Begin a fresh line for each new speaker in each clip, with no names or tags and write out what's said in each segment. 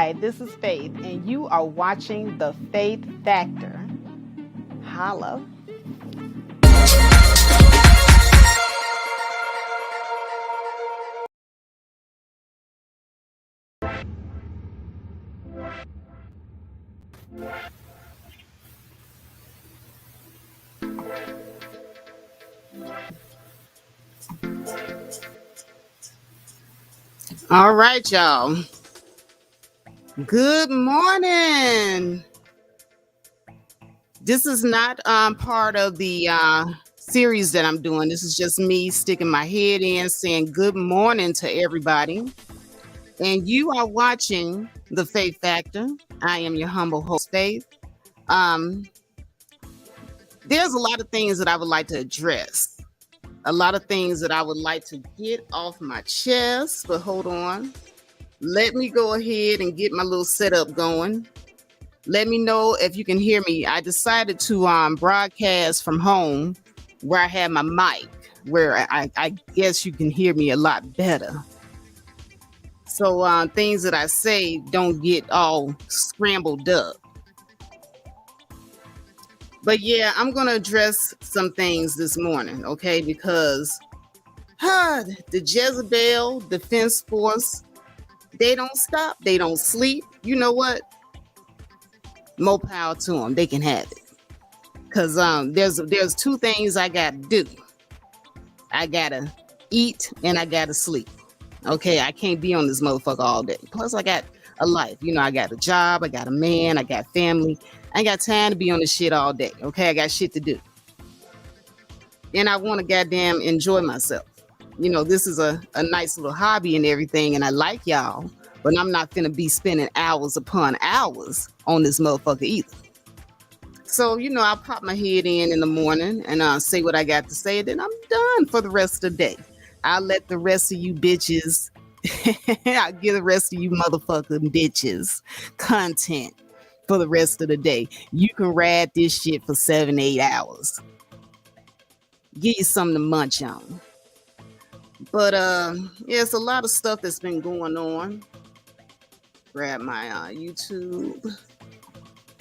Hi, this is Faith, and you are watching The Faith Factor. Holla. All right, y'all. Good morning. This is not part of the series that I'm doing. This is just me sticking my head in, saying good morning to everybody. And you are watching The Faith Factor. I am your humble host, Faith. There's a lot of things that I would like to address. A lot of things that I would like to get off my chest, but hold on. Let me go ahead and get my little setup going. Let me know if you can hear me. I decided to broadcast from home where I have my mic, where I guess you can hear me a lot better. So things that I say don't get all scrambled up. But yeah, I'm going to address some things this morning, okay? Because the Jezebel Defense Force, they don't stop. They don't sleep. You know what? More power to them. They can have it. Because there's two things I got to do. I got to eat and I got to sleep. Okay, I can't be on this motherfucker all day. Plus, I got a life. You know, I got a job. I got a man. I got family. I ain't got time to be on this shit all day. Okay, I got shit to do. And I want to goddamn enjoy myself. You know, this is a nice little hobby and everything. And I like y'all. But I'm not finna be spending hours upon hours on this motherfucker either. So, you know, I'll pop my head in the morning and say what I got to say. Then I'm done for the rest of the day. I'll let the rest of you bitches, I'll give the rest of you motherfucking bitches content for the rest of the day. You can ride this shit for 7-8 hours. Give you something to munch on. But yeah, it's a lot of stuff that's been going on. Grab my YouTube,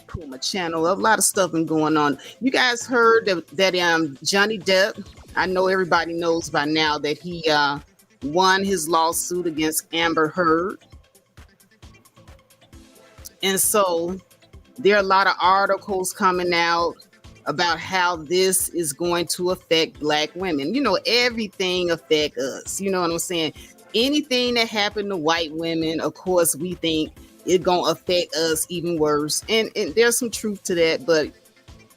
pull my channel up. A lot of stuff been going on. You guys heard that Johnny Depp, I know everybody knows by now that he won his lawsuit against Amber Heard. And so there are a lot of articles coming out about how this is going to affect Black women. You know, everything affects us. You know what I'm saying? Anything that happened to white women, of course, we think it's going to affect us even worse. And there's some truth to that, but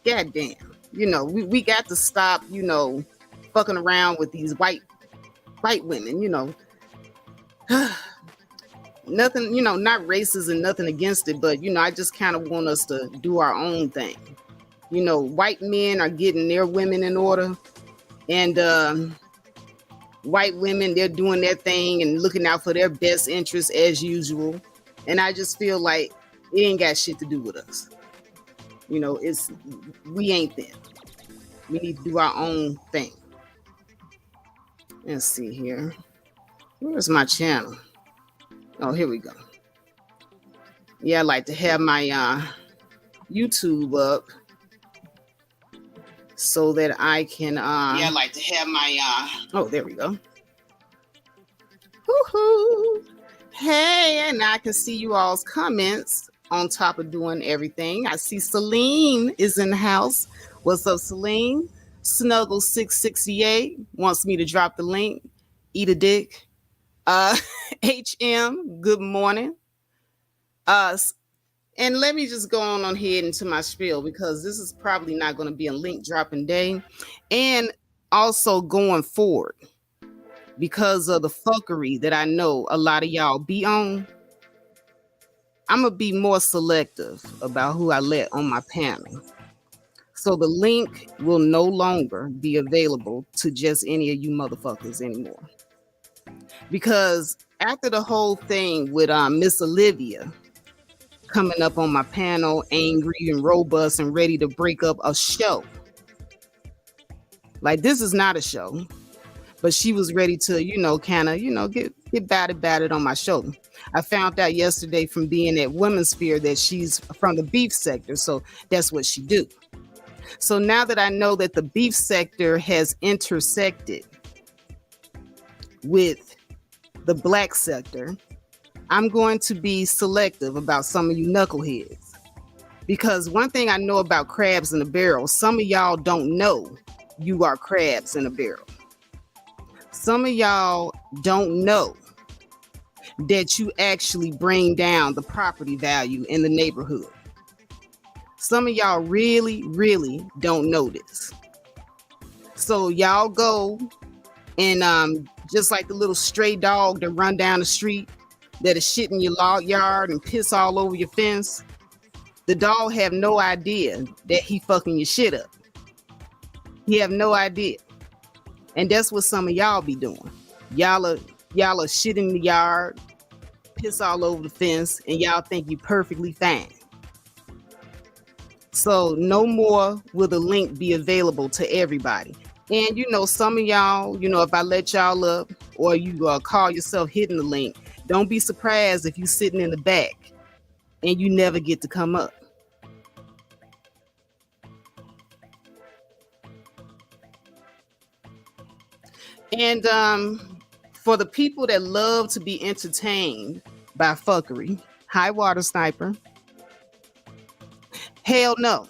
goddamn, you know, we got to stop, you know, fucking around with these white women, you know. Nothing, you know, not racist and nothing against it, but, you know, I just kind of want us to do our own thing. You know, white men are getting their women in order, and white women, they're doing their thing and looking out for their best interests as usual. And I just feel like it ain't got shit to do with us. You know, we ain't them. We need to do our own thing. Let's see here. Where's my channel? Oh, here we go. Yeah, I like to have my YouTube up so that I can yeah, I like to have my oh, there we go. Woohoo! Hey, and I can see you all's comments on top of doing everything. I see Celine is in the house. What's up, Celine? Snuggle 668 wants me to drop the link. Eat a dick. HM, good morning. And let me just go on ahead into my spiel, because this is probably not going to be a link dropping day. And also going forward, because of the fuckery that I know a lot of y'all be on, I'm going to be more selective about who I let on my panel. So the link will no longer be available to just any of you motherfuckers anymore. Because after the whole thing with Miss Olivia coming up on my panel, angry and robust and ready to break up a show. Like, this is not a show, but she was ready to, you know, kind of, you know, get get batted on my shoulder. I found out yesterday from being at Womensphere that she's from the beef sector, so that's what she do. So now that I know that the beef sector has intersected with the black sector, I'm going to be selective about some of you knuckleheads. Because one thing I know about crabs in a barrel, some of y'all don't know you are crabs in a barrel. Some of y'all don't know that you actually bring down the property value in the neighborhood. Some of y'all really, really don't know this. So y'all go and just like the little stray dog that run down the street that is shit in your log yard and piss all over your fence, the dog have no idea that he fucking your shit up. He have no idea. And that's what some of y'all be doing. Y'all are shit in the yard, piss all over the fence, and y'all think you perfectly fine. So no more will the link be available to everybody. And some of y'all, if I let y'all up or you call yourself hitting the link, don't be surprised if you sitting in the back and you never get to come up. And for the people that love to be entertained by fuckery, hi water sniper, hell no.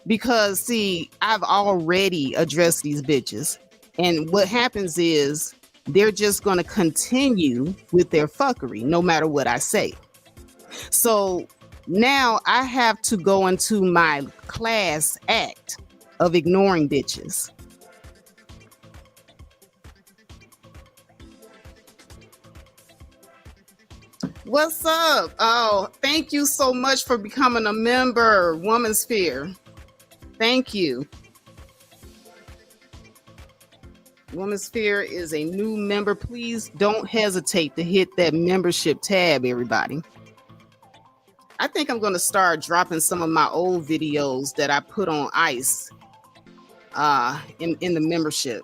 Because see, I've already addressed these bitches. And what happens is they're just going to continue with their fuckery no matter what I say. So now I have to go into my class act of ignoring bitches. What's up? Oh, thank you so much for becoming a member, Womansphere. Thank you. Womansphere is a new member. Please don't hesitate to hit that membership tab, everybody. I think I'm going to start dropping some of my old videos that I put on ice in the membership.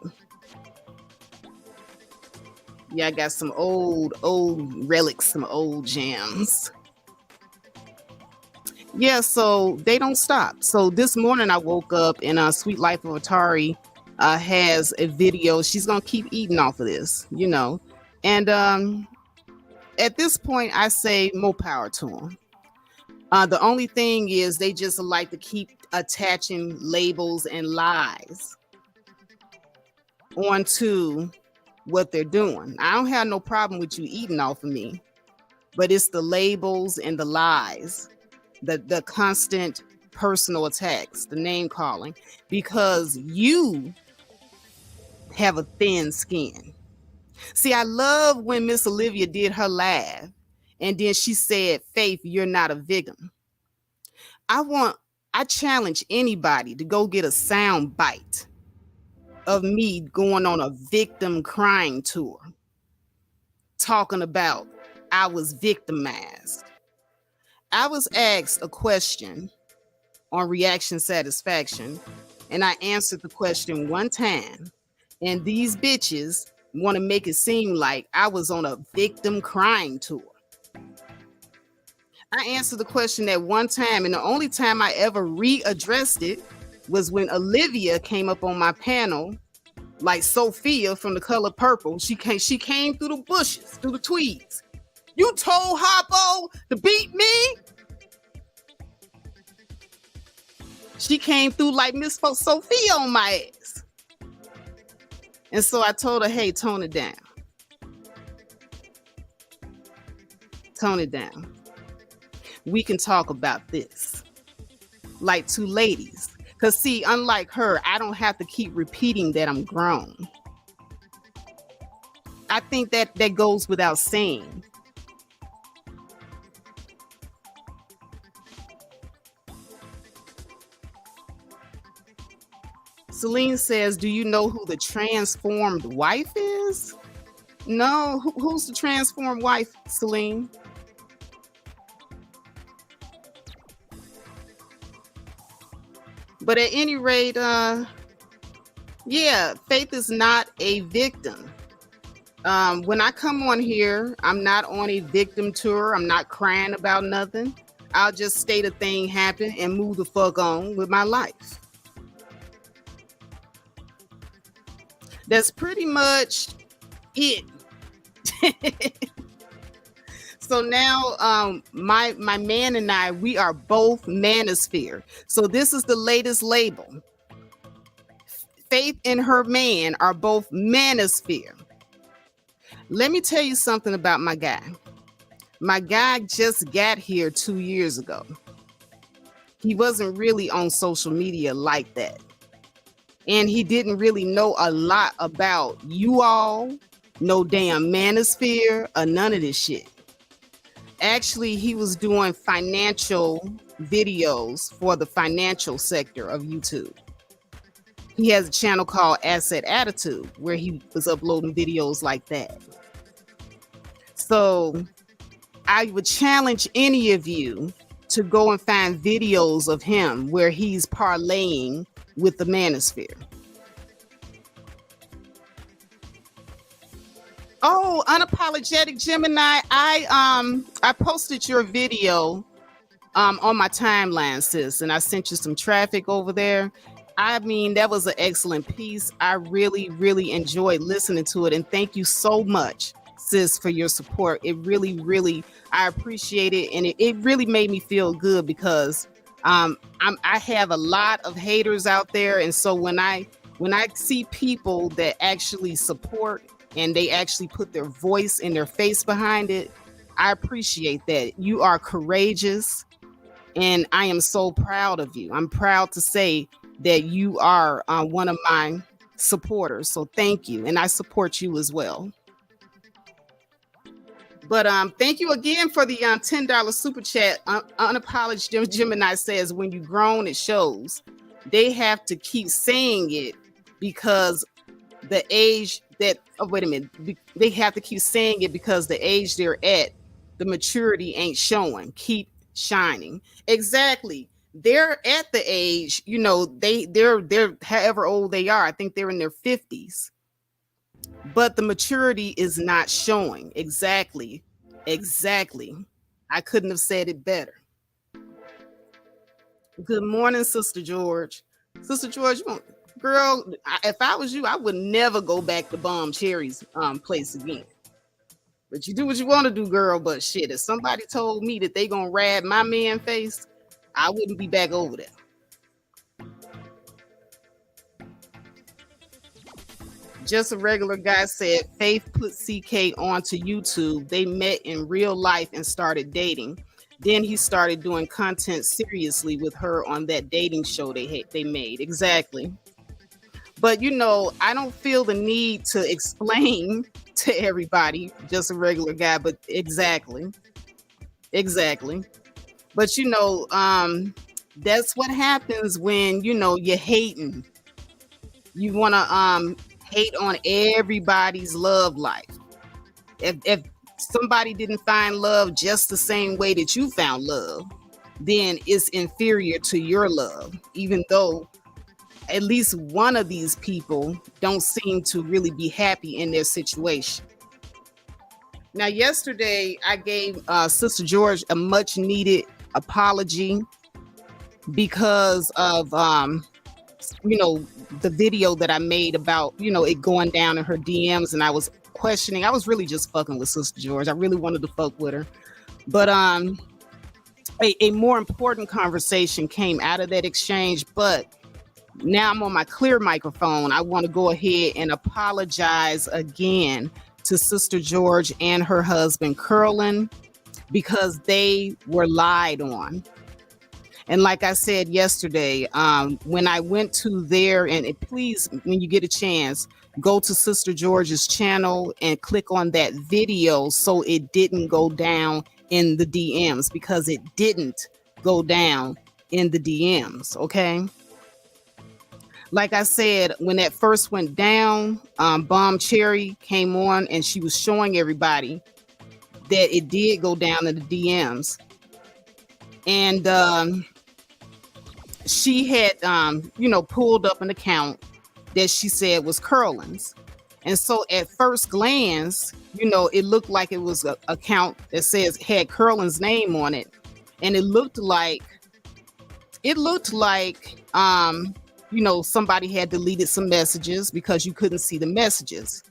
Yeah, I got some old relics, some old jams. Yeah, so they don't stop. So this morning I woke up and Sweet Life of Atari has a video. She's gonna keep eating off of this, And at this point, I say more power to them. The only thing is they just like to keep attaching labels and lies onto what they're doing. I don't have no problem with you eating off of me, but it's the labels and the lies, the constant personal attacks, the name calling, because you have a thin skin. See, I love when Miss Olivia did her laugh and then she said, Faith, you're not a victim. I challenge anybody to go get a sound bite of me going on a victim crying tour, talking about I was victimized. I was asked a question on Reaction Satisfaction, and I answered the question one time, and these bitches want to make it seem like I was on a victim crying tour. I answered the question that one time, and the only time I ever readdressed it was when Olivia came up on my panel, like Sophia from The Color Purple. She came through the bushes, through the tweeds. You told Hoppo to beat me? She came through like Miss Sophia on my ass. And so I told her, hey, tone it down. Tone it down. We can talk about this. Like two ladies. Because see, unlike her, I don't have to keep repeating that I'm grown. I think that goes without saying. Celine says, do you know who the transformed wife is? No, who's the transformed wife, Celine? But at any rate, yeah, Faith is not a victim. When I come on here, I'm not on a victim tour. I'm not crying about nothing. I'll just state a thing happened and move the fuck on with my life. That's pretty much it. So now, my man and I, we are both Manosphere. So this is the latest label. Faith and her man are both Manosphere. Let me tell you something about my guy. My guy just got here 2 years ago. He wasn't really on social media like that. And he didn't really know a lot about you all, no damn Manosphere, or none of this shit. Actually, he was doing financial videos for the financial sector of YouTube. He has a channel called Asset Attitude where he was uploading videos like that. So I would challenge any of you to go and find videos of him where he's parlaying with the Manosphere. Oh, unapologetic Gemini. I posted your video on my timeline, sis, and I sent you some traffic over there. I mean, that was an excellent piece. I really, really enjoyed listening to it, and thank you so much, sis, for your support. It really, really, I appreciate it, and it really made me feel good because I have a lot of haters out there, and so when I see people that actually support and they actually put their voice and their face behind it, I appreciate that. You are courageous, and I am so proud of you. I'm proud to say that you are one of my supporters. So thank you, and I support you as well. But thank you again for the $10 super chat. Unapologetic Gemini says, when you grown, it shows. They have to keep saying it because the age that, oh, wait a minute. They have to keep saying it because the age they're at, the maturity ain't showing. Keep shining. Exactly. They're at the age, you know, they're however old they are. I think they're in their 50s. But the maturity is not showing. Exactly. Exactly. I couldn't have said it better. Good morning, Sister George. Sister George, girl, if I was you, I would never go back to Bomb Cherry's place again. But you do what you want to do, girl. But shit, if somebody told me that they gonna rab my man face, I wouldn't be back over there. Just a regular guy said Faith put CK onto YouTube. They met in real life and started dating. Then he started doing content seriously with her on that dating show they made. Exactly. But you know, I don't feel the need to explain to everybody, just a regular guy, but exactly. Exactly. But you know, that's what happens when, you know, you're hating. You want to hate on everybody's love life. If somebody didn't find love just the same way that you found love, then it's inferior to your love, even though at least one of these people don't seem to really be happy in their situation. Now, yesterday I gave Sister George a much needed apology because of you know, the video that I made about, you know, it going down in her DMs, and I was questioning. I was really just fucking with Sister George. I really wanted to fuck with her. But a more important conversation came out of that exchange. But now I'm on my clear microphone. I want to go ahead and apologize again to Sister George and her husband Curlin because they were lied on. And like I said yesterday, when I went to there, and please, when you get a chance, go to Sister George's channel and click on that video so it didn't go down in the DMs, because it didn't go down in the DMs, okay? Like I said, when that first went down, Bomb Cherry came on and she was showing everybody that it did go down in the DMs. And she had, you know, pulled up an account that she said was Curlin's. And so at first glance, it looked like it was an account that had Curlin's name on it. And it looked like somebody had deleted some messages because you couldn't see the messages.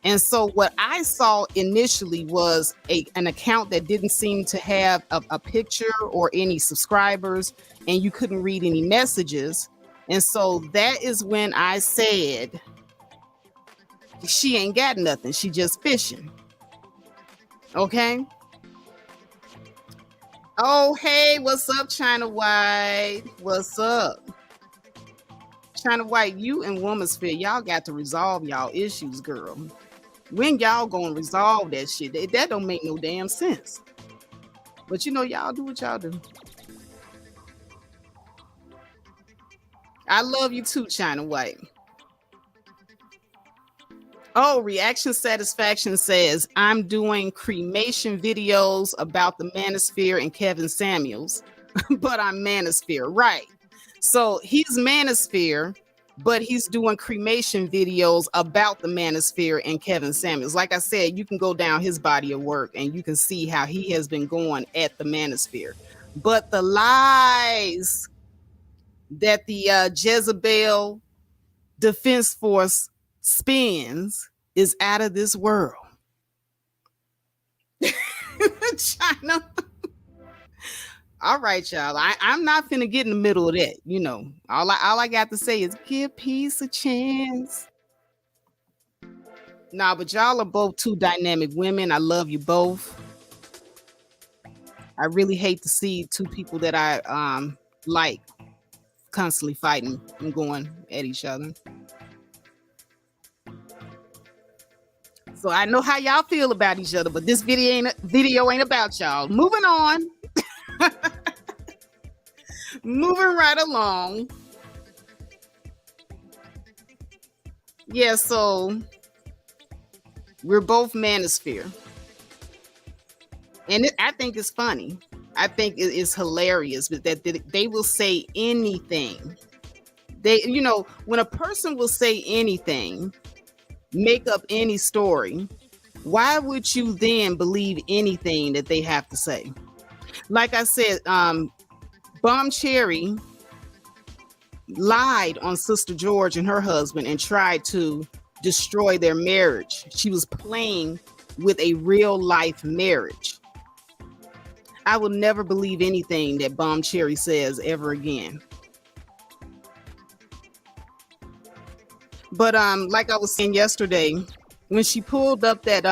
And so what I saw initially was an account that didn't seem to have a picture or any subscribers, and you couldn't read any messages. And so that is when I said, she ain't got nothing. She just fishing. Okay. Oh, hey, what's up, China White? What's up? China White, you and Womansphere, y'all got to resolve y'all issues, girl. When y'all gonna resolve that shit? That don't make no damn sense. But y'all do what y'all do. I love you too, China White. Oh, Reaction Satisfaction says, I'm doing cremation videos about the Manosphere and Kevin Samuels, but I'm Manosphere, right? So he's Manosphere, but he's doing cremation videos about the Manosphere and Kevin Samuels. Like I said, you can go down his body of work and you can see how he has been going at the Manosphere. But the lies that the Jezebel Defense Force spins is out of this world. China. All right, y'all. I'm not finna get in the middle of that. All I got to say is give peace a chance. Nah, but y'all are both two dynamic women. I love you both. I really hate to see two people that I like constantly fighting and going at each other. So I know how y'all feel about each other, but this video ain't about y'all. Moving on. Moving right along. Yeah, so we're both Manosphere. And I think it's funny. I think it's hilarious that they will say anything. When a person will say anything, make up any story, why would you then believe anything that they have to say? Like I said, Bomb Cherry lied on Sister George and her husband and tried to destroy their marriage. She was playing with a real life marriage. I will never believe anything that Bomb Cherry says ever again. But like I was saying yesterday, when she pulled up that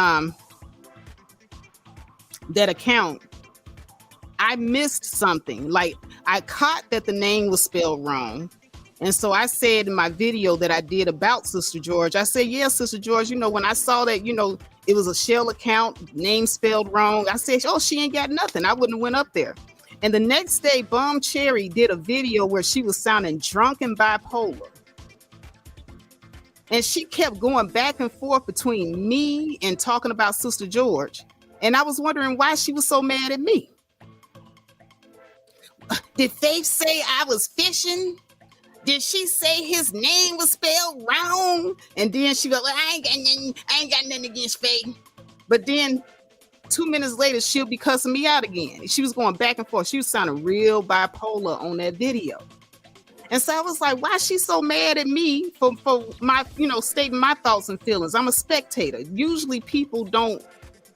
account, I missed something. Like, I caught that the name was spelled wrong. And so I said in my video that I did about Sister George, I said, yeah, Sister George, when I saw that, it was a shell account, name spelled wrong, I said, oh, she ain't got nothing. I wouldn't have went up there. And the next day, Bomb Cherry did a video where she was sounding drunk and bipolar. And she kept going back and forth between me and talking about Sister George. And I was wondering why she was so mad at me. Did Faith say I was fishing? Did she say his name was spelled wrong? And then she was like, I ain't got nothing against Faith. But then 2 minutes later, she'll be cussing me out again. She was going back and forth. She was sounding real bipolar on that video. And so I was like, why is she so mad at me for my, stating my thoughts and feelings? I'm a spectator. Usually people don't,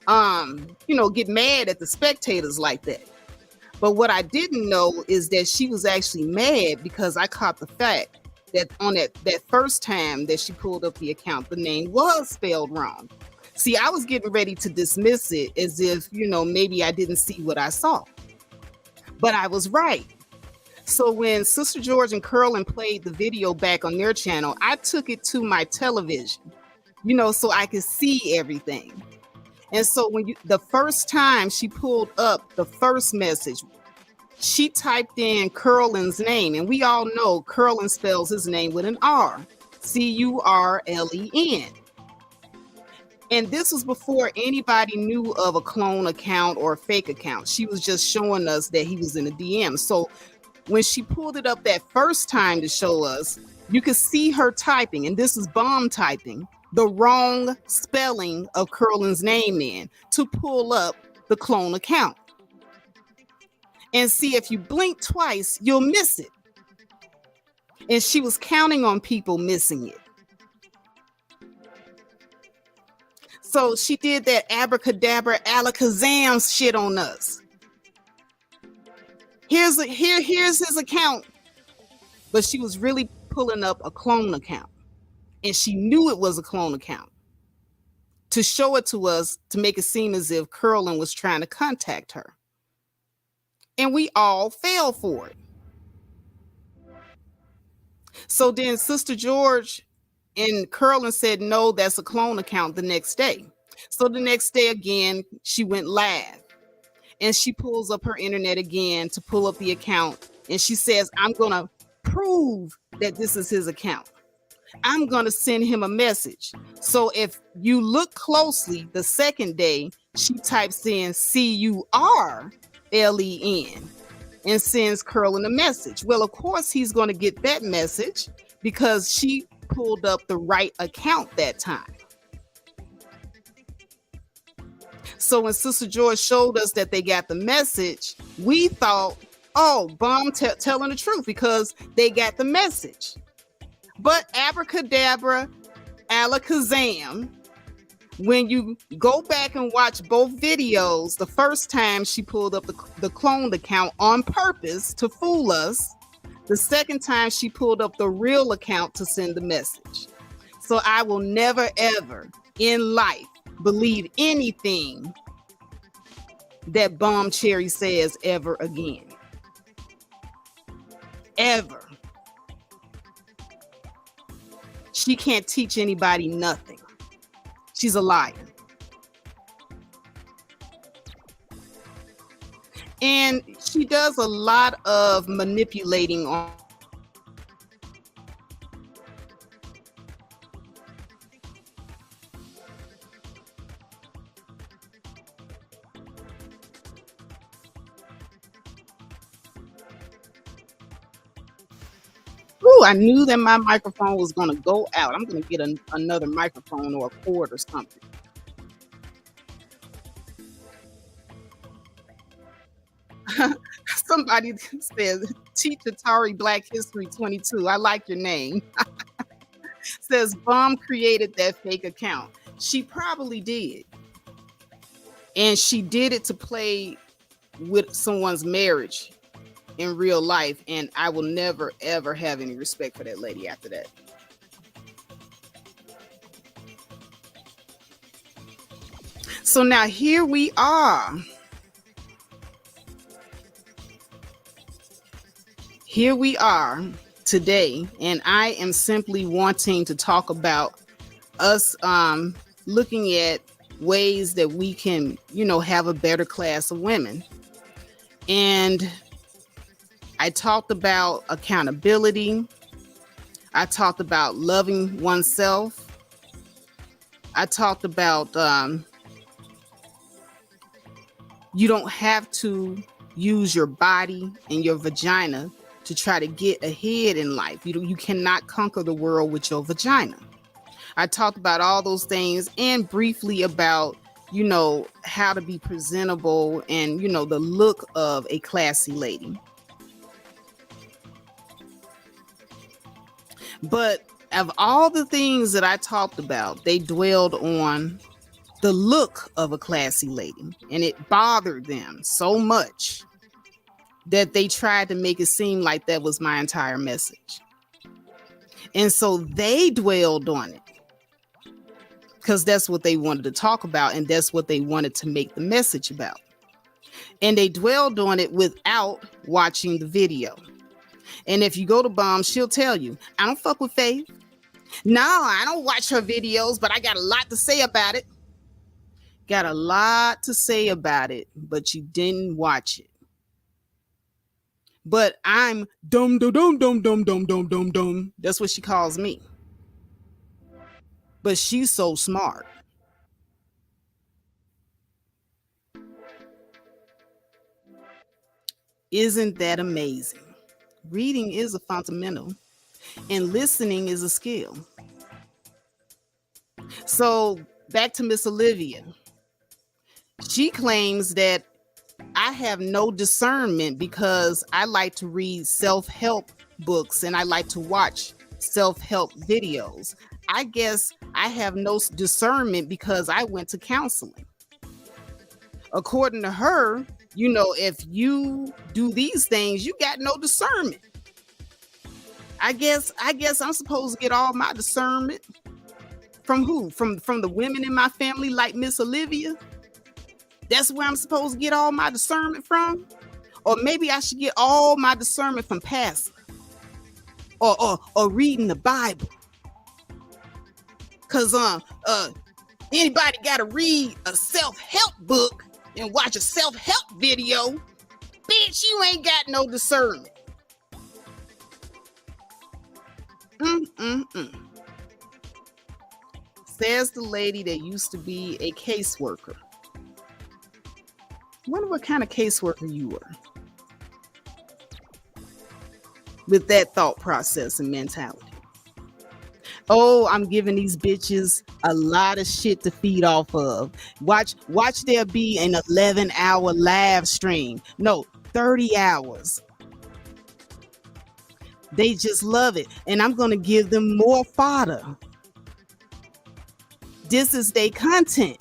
get mad at the spectators like that. But what I didn't know is that she was actually mad because I caught the fact that on that first time that she pulled up the account, the name was spelled wrong. See, I was getting ready to dismiss it as if, maybe I didn't see what I saw. But I was right. So when Sister George and Curlin played the video back on their channel, I took it to my television, so I could see everything. And so the first time she pulled up the first message, she typed in Curlin's name. And we all know Curlin spells his name with an R, Curlen. And this was before anybody knew of a clone account or a fake account. She was just showing us that he was in a DM. So when she pulled it up that first time to show us, you could see her typing, and this is Bomb typing. the wrong spelling of Curlin's name in to pull up the clone account. And see, if you blink twice, you'll miss it. And she was counting on people missing it. So she did that abracadabra alakazam shit on us. Here's his account, but she was really pulling up a clone account, and she knew it was a clone account to show it to us to make it seem as if Curlin was trying to contact her, and we all fell for it. So then Sister George and Curlin said, no, that's a clone account the next day. So the next day again, she went live and she pulls up her internet again to pull up the account. And she says, I'm going to prove that this is his account. I'm going to send him a message. So if you look closely, the second day, she types in CURLEN and sends Curlin a message. Well, of course, he's going to get that message because she pulled up the right account that time. So when Sister George showed us that they got the message, we thought, oh, Bomb telling the truth because they got the message. But abracadabra, alakazam, when you go back and watch both videos, the first time she pulled up the cloned account on purpose to fool us. The second time she pulled up the real account to send the message. So I will never, ever in life believe anything that Bomb Cherry says ever again. Ever. She can't teach anybody nothing. She's a liar. And she does a lot of manipulating on Ooh, I knew that my microphone was going to go out. I'm going to get another microphone or a cord or something. Somebody says, Teach Atari Black History 22. I like your name. Says, Bomb created that fake account. She probably did. And she did it to play with someone's marriage in real life, and I will never ever have any respect for that lady after that. So now here we are. Here we are today, and I am simply wanting to talk about us looking at ways that we can, have a better class of women. And I talked about accountability. I talked about loving oneself. I talked about you don't have to use your body and your vagina to try to get ahead in life. You cannot conquer the world with your vagina. I talked about all those things and briefly about, how to be presentable and, the look of a classy lady. But of all the things that I talked about, they dwelled on the look of a classy lady, and it bothered them so much that they tried to make it seem like that was my entire message. And so they dwelled on it because that's what they wanted to talk about, and that's what they wanted to make the message about. And they dwelled on it without watching the video. And if you go to Bomb, she'll tell you, I don't fuck with Faith. No, I don't watch her videos, but I got a lot to say about it. Got a lot to say about it, but you didn't watch it. But I'm dumb, dumb, dumb, dumb, dumb, dumb, dumb, dumb, dumb. That's what she calls me. But she's so smart. Isn't that amazing? Reading is a fundamental, and listening is a skill. So back to Miss Olivia. She claims that I have no discernment because I like to read self-help books and I like to watch self-help videos. I guess I have no discernment because I went to counseling. According to her, if you do these things, you got no discernment. I guess I'm supposed to get all my discernment from who? From the women in my family like Miss Olivia? That's where I'm supposed to get all my discernment from? Or maybe I should get all my discernment from pastor or reading the Bible. Cause anybody gotta read a self-help book and watch a self-help video. Bitch, you ain't got no discernment. Says the lady that used to be a caseworker. Wonder what kind of caseworker you were with that thought process and mentality. Oh, I'm giving these bitches a lot of shit to feed off of. Watch there be an 11-hour live stream. No, 30 hours. They just love it. And I'm going to give them more fodder. This is their content.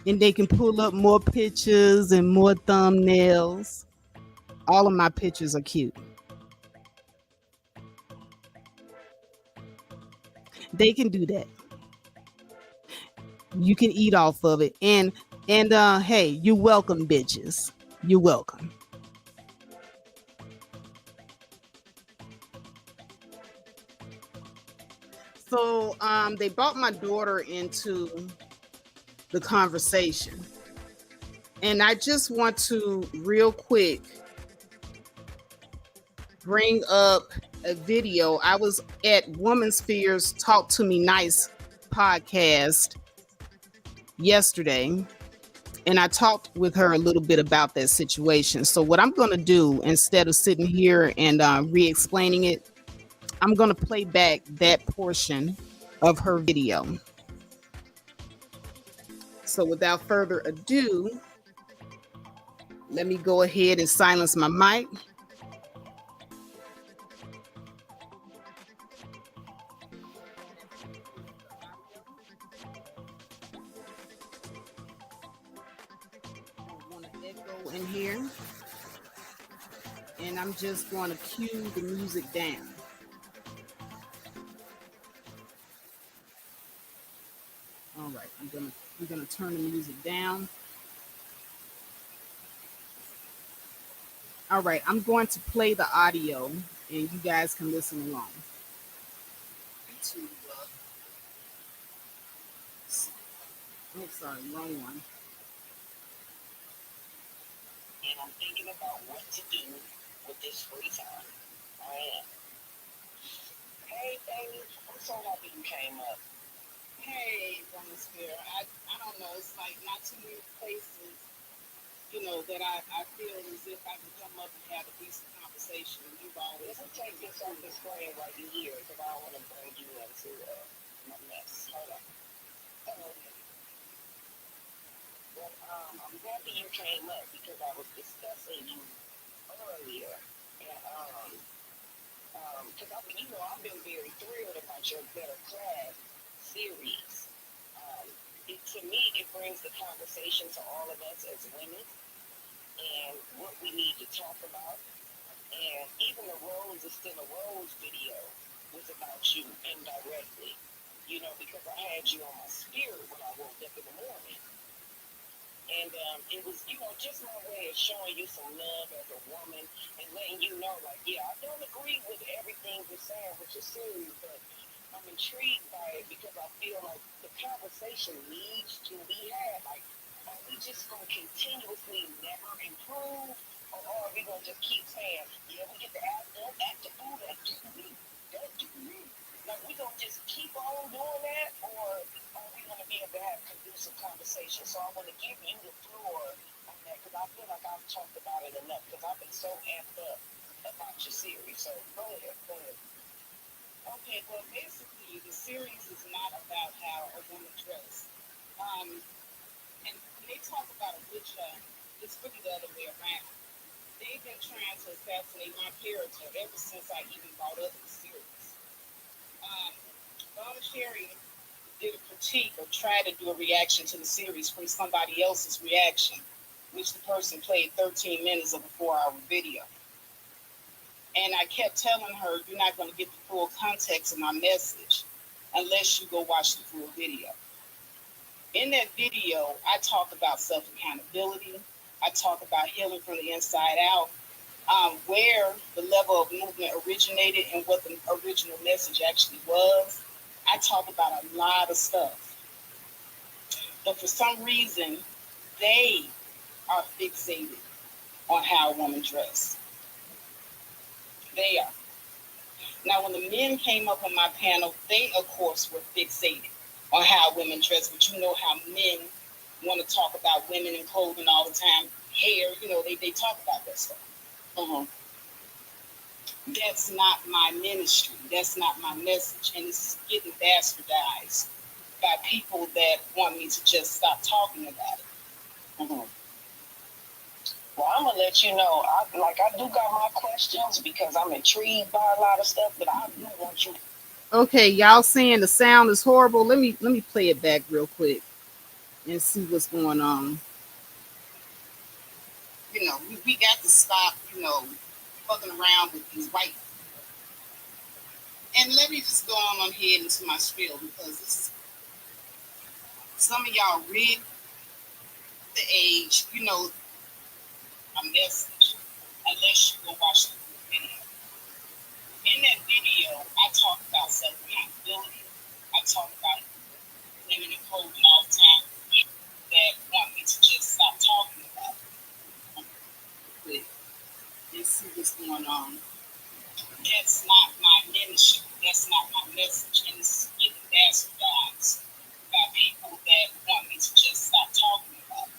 And they can pull up more pictures and more thumbnails. All of my pictures are cute. They can do that. You can eat off of it. And hey, you're welcome, bitches. You're welcome. So they brought my daughter into the conversation. And I just want to real quick bring up a video. I was at Womansphere's Talk to Me Nice podcast yesterday, and I talked with her a little bit about that situation. So what I'm going to do, instead of sitting here and re-explaining it, I'm going to play back that portion of her video. So without further ado, let me go ahead and silence my mic. In here, and I'm just going to cue the music down. All right, we're gonna turn the music down. All right, I'm going to play the audio, and you guys can listen along. Oh, sorry, wrong one. And I'm thinking about what to do with this free time. I am. Hey, baby, I'm so happy you came up. Hey, Manosphere. I don't know. It's like not too many places, that I feel as if I can come up and have a decent conversation. You've always. Let me take this off the screen right here because I don't want to bring you into my mess. Hold on. Okay. Well, I'm happy you came up because I was discussing you earlier, and because I've been very thrilled about your Better Class series. To me, it brings the conversation to all of us as women and what we need to talk about. And even the Rose is Still a Rose video was about you indirectly, because I had you on my spirit when I woke up in the morning. And it was, just my way of showing you some love as a woman and letting you know, like, yeah, I don't agree with everything you're saying with your series, but I'm intrigued by it because I feel like the conversation needs to be had. Like, are we just going to continuously never improve, or are we going to just keep saying, yeah, we get to ask them, act to do that, that do me. Like, we going to just keep on doing that, or are we going to be able to have conducive conversation? So I want to give you the floor on that because I feel like I've talked about it enough because I've been so amped up about your series. So go ahead. Okay, well, basically, the series is not about how a woman dressed. And when they talk about a witch hunt, it's really the other way around. They've been trying to assassinate my character ever since I even brought up the series. Um, Sherry did a critique or tried to do a reaction to the series from somebody else's reaction, which the person played 13 minutes of a 4-hour video. And I kept telling her, you're not going to get the full context of my message unless you go watch the full video. In that video, I talk about self accountability. I talk about healing from the inside out, where the level of movement originated and what the original message actually was. I talk about a lot of stuff. But for some reason, they are fixated on how a woman dresses. They are. Now, when the men came up on my panel, they, of course, were fixated on how women dress. But you know how men want to talk about women and clothing all the time, hair, they talk about that stuff. Mm-hmm. That's not my ministry. That's not my message. And it's getting bastardized by people that want me to just stop talking about it. Mm-hmm. Well, I'm gonna let you know. I do got my questions because I'm intrigued by a lot of stuff, but I do want you. Okay, y'all saying the sound is horrible. Let me play it back real quick and see what's going on. We got to stop, fucking around with these white. And let me just go on ahead into my spiel because this is some of y'all read the age, a message unless you go watch the video. In that video, I talk about self accountability. I talk about women in clothing all the time that want me to just stop talking about it. But let's see what's going on. That's not my ministry. That's not my message. And it's getting bastardized by people that want me to just stop talking about it.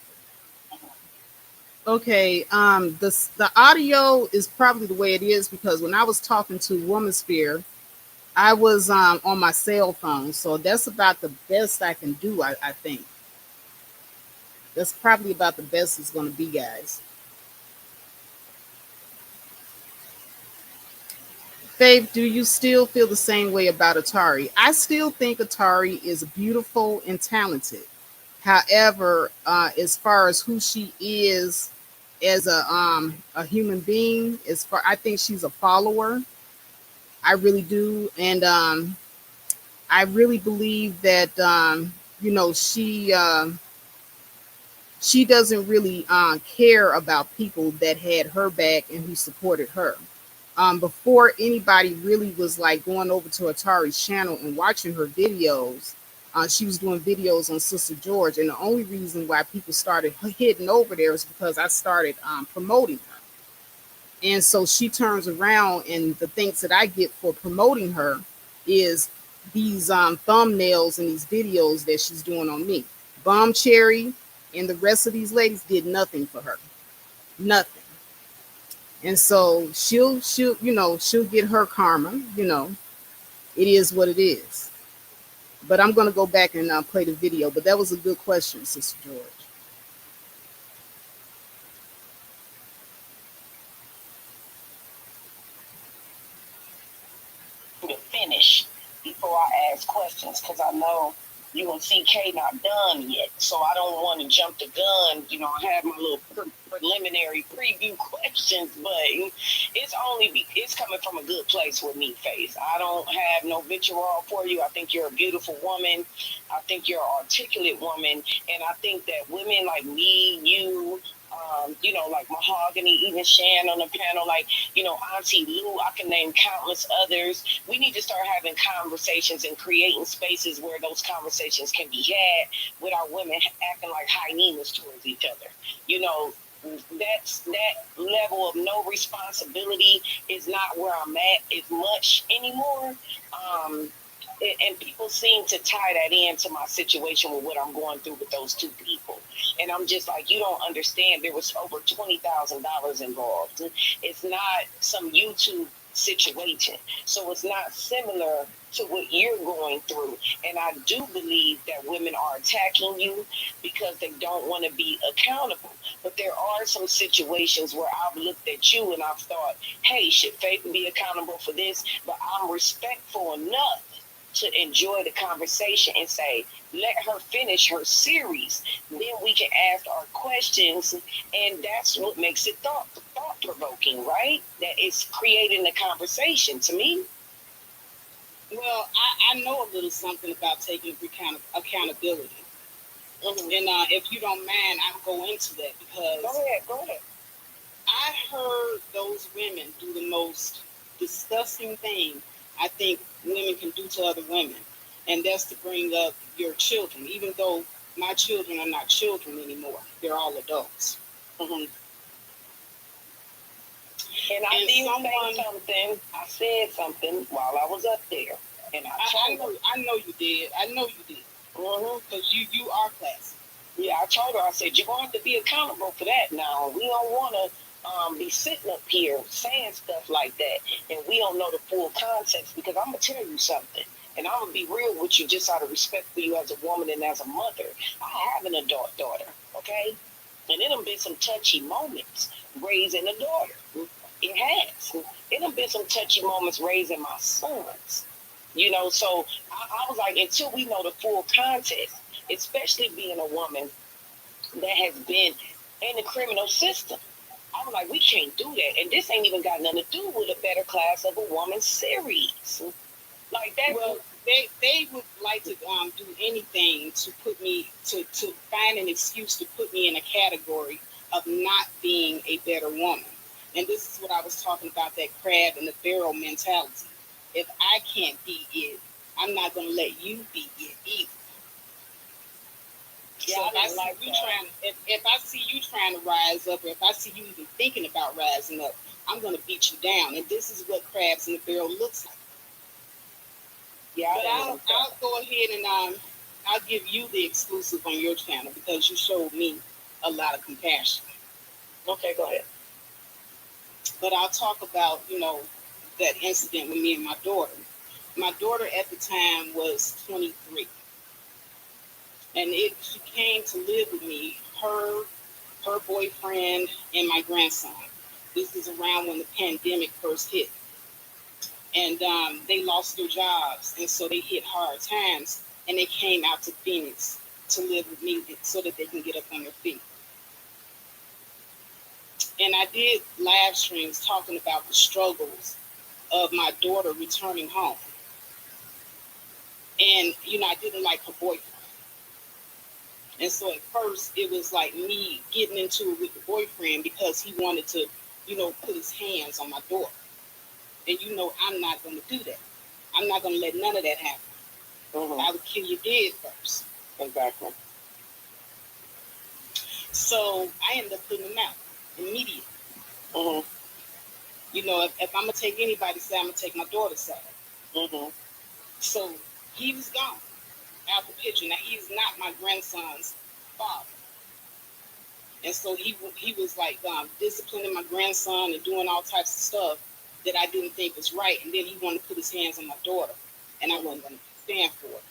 Okay, the audio is probably the way it is because when I was talking to Womansphere, I was on my cell phone, so that's about the best I can do. I think that's probably about the best it's going to be, guys. Faith, do you still feel the same way about Atari? I still think Atari is beautiful and talented. However, as far as who she is as a human being, I think she's a follower. I really do, and I really believe that she doesn't really care about people that had her back and who supported her. Before anybody really was like going over to Atari's channel and watching her videos, she was doing videos on Sister George, and the only reason why people started hitting over there is because I started promoting her. And so she turns around, and the things that I get for promoting her is these thumbnails and these videos that she's doing on me. Bomb Cherry and the rest of these ladies did nothing for her, nothing. And so she'll get her karma. It is what it is. But I'm gonna go back and play the video. But that was a good question, Sister George. To finish before I ask questions, because I know you and CK not done yet, so I don't want to jump the gun. I have my little preliminary preview questions, but it's coming from a good place with me, Faith. I don't have no vitriol for you. I think you're a beautiful woman. I think you're an articulate woman, and I think that women like me, you, like Mahogany, even Shan on the panel, like, Auntie Lou, I can name countless others. We need to start having conversations and creating spaces where those conversations can be had without women acting like hyenas towards each other. That level of no responsibility is not where I'm at as much anymore. And people seem to tie that into my situation with what I'm going through with those two people. And I'm just like, you don't understand. There was over $20,000 involved. It's not some YouTube
situation. So it's not similar to what you're going through. And I do believe that women are attacking you because they don't want to be accountable. But there are some situations where I've looked at you and I've thought, hey, should Faith be accountable for this? But I'm respectful enough to enjoy the conversation and say, let her finish her series. Then we can ask our questions, and that's what makes it thought provoking, right? That it's creating the conversation to me.
Well, I know a little something about taking accountability. Mm-hmm. And if you don't mind, I'll go into that because
Go ahead.
I heard those women do the most disgusting thing I think women can do to other women, and that's to bring up your children, even though my children are not children anymore. They're all adults. Mm-hmm.
And I did say something. I said something while I was up there. And
I know you did. I know you did. Because you are classy.
Yeah, I told her, I said, you're going to have to be accountable for that now. We don't want to be sitting up here saying stuff like that, and we don't know the full context, because I'm going to tell you something, and I'm going to be real with you just out of respect for you as a woman and as a mother. I have an adult daughter, okay? And it done been some touchy moments raising a daughter. It has. It done been some touchy moments raising my sons. You know, so I was like, until we know the full context, especially being a woman that has been in the criminal system, I was like, we can't do that. And this ain't even got nothing to do with a Better Class of a Woman series. Like that.
Well, they would like to do anything to put me to find an excuse to put me in a category of not being a better woman. And this is what I was talking about, that crab in the barrel mentality. If I can't be it, I'm not going to let you be it either. Yeah, so if I see you trying to rise up, or if I see you even thinking about rising up, I'm going to beat you down. And this is what crabs in the barrel looks like. Yeah, but I'll go ahead and I'll give you the exclusive on your channel because you showed me a lot of compassion.
Okay, go ahead.
But I'll talk about, that incident with me and my daughter. My daughter at the time was 23. And she came to live with me, her boyfriend, and my grandson. This is around when the pandemic first hit. And they lost their jobs, and so they hit hard times, and they came out to Phoenix to live with me so that they can get up on their feet. And I did live streams talking about the struggles of my daughter returning home. And, I didn't like her boyfriend. And so at first it was like me getting into it with the boyfriend because he wanted to, put his hands on my daughter. And I'm not going to do that. I'm not going to let none of that happen. Mm-hmm. I would kill you dead first.
Exactly.
So I ended up putting him out immediately. Mm-hmm. If I'm going to take anybody's side, I'm going to take my daughter's side. Mm-hmm. So he was gone out the picture. Now, he's not my grandson's father. And so he was like disciplining my grandson and doing all types of stuff that I didn't think was right. And then he wanted to put his hands on my daughter. And I wasn't going to stand for it.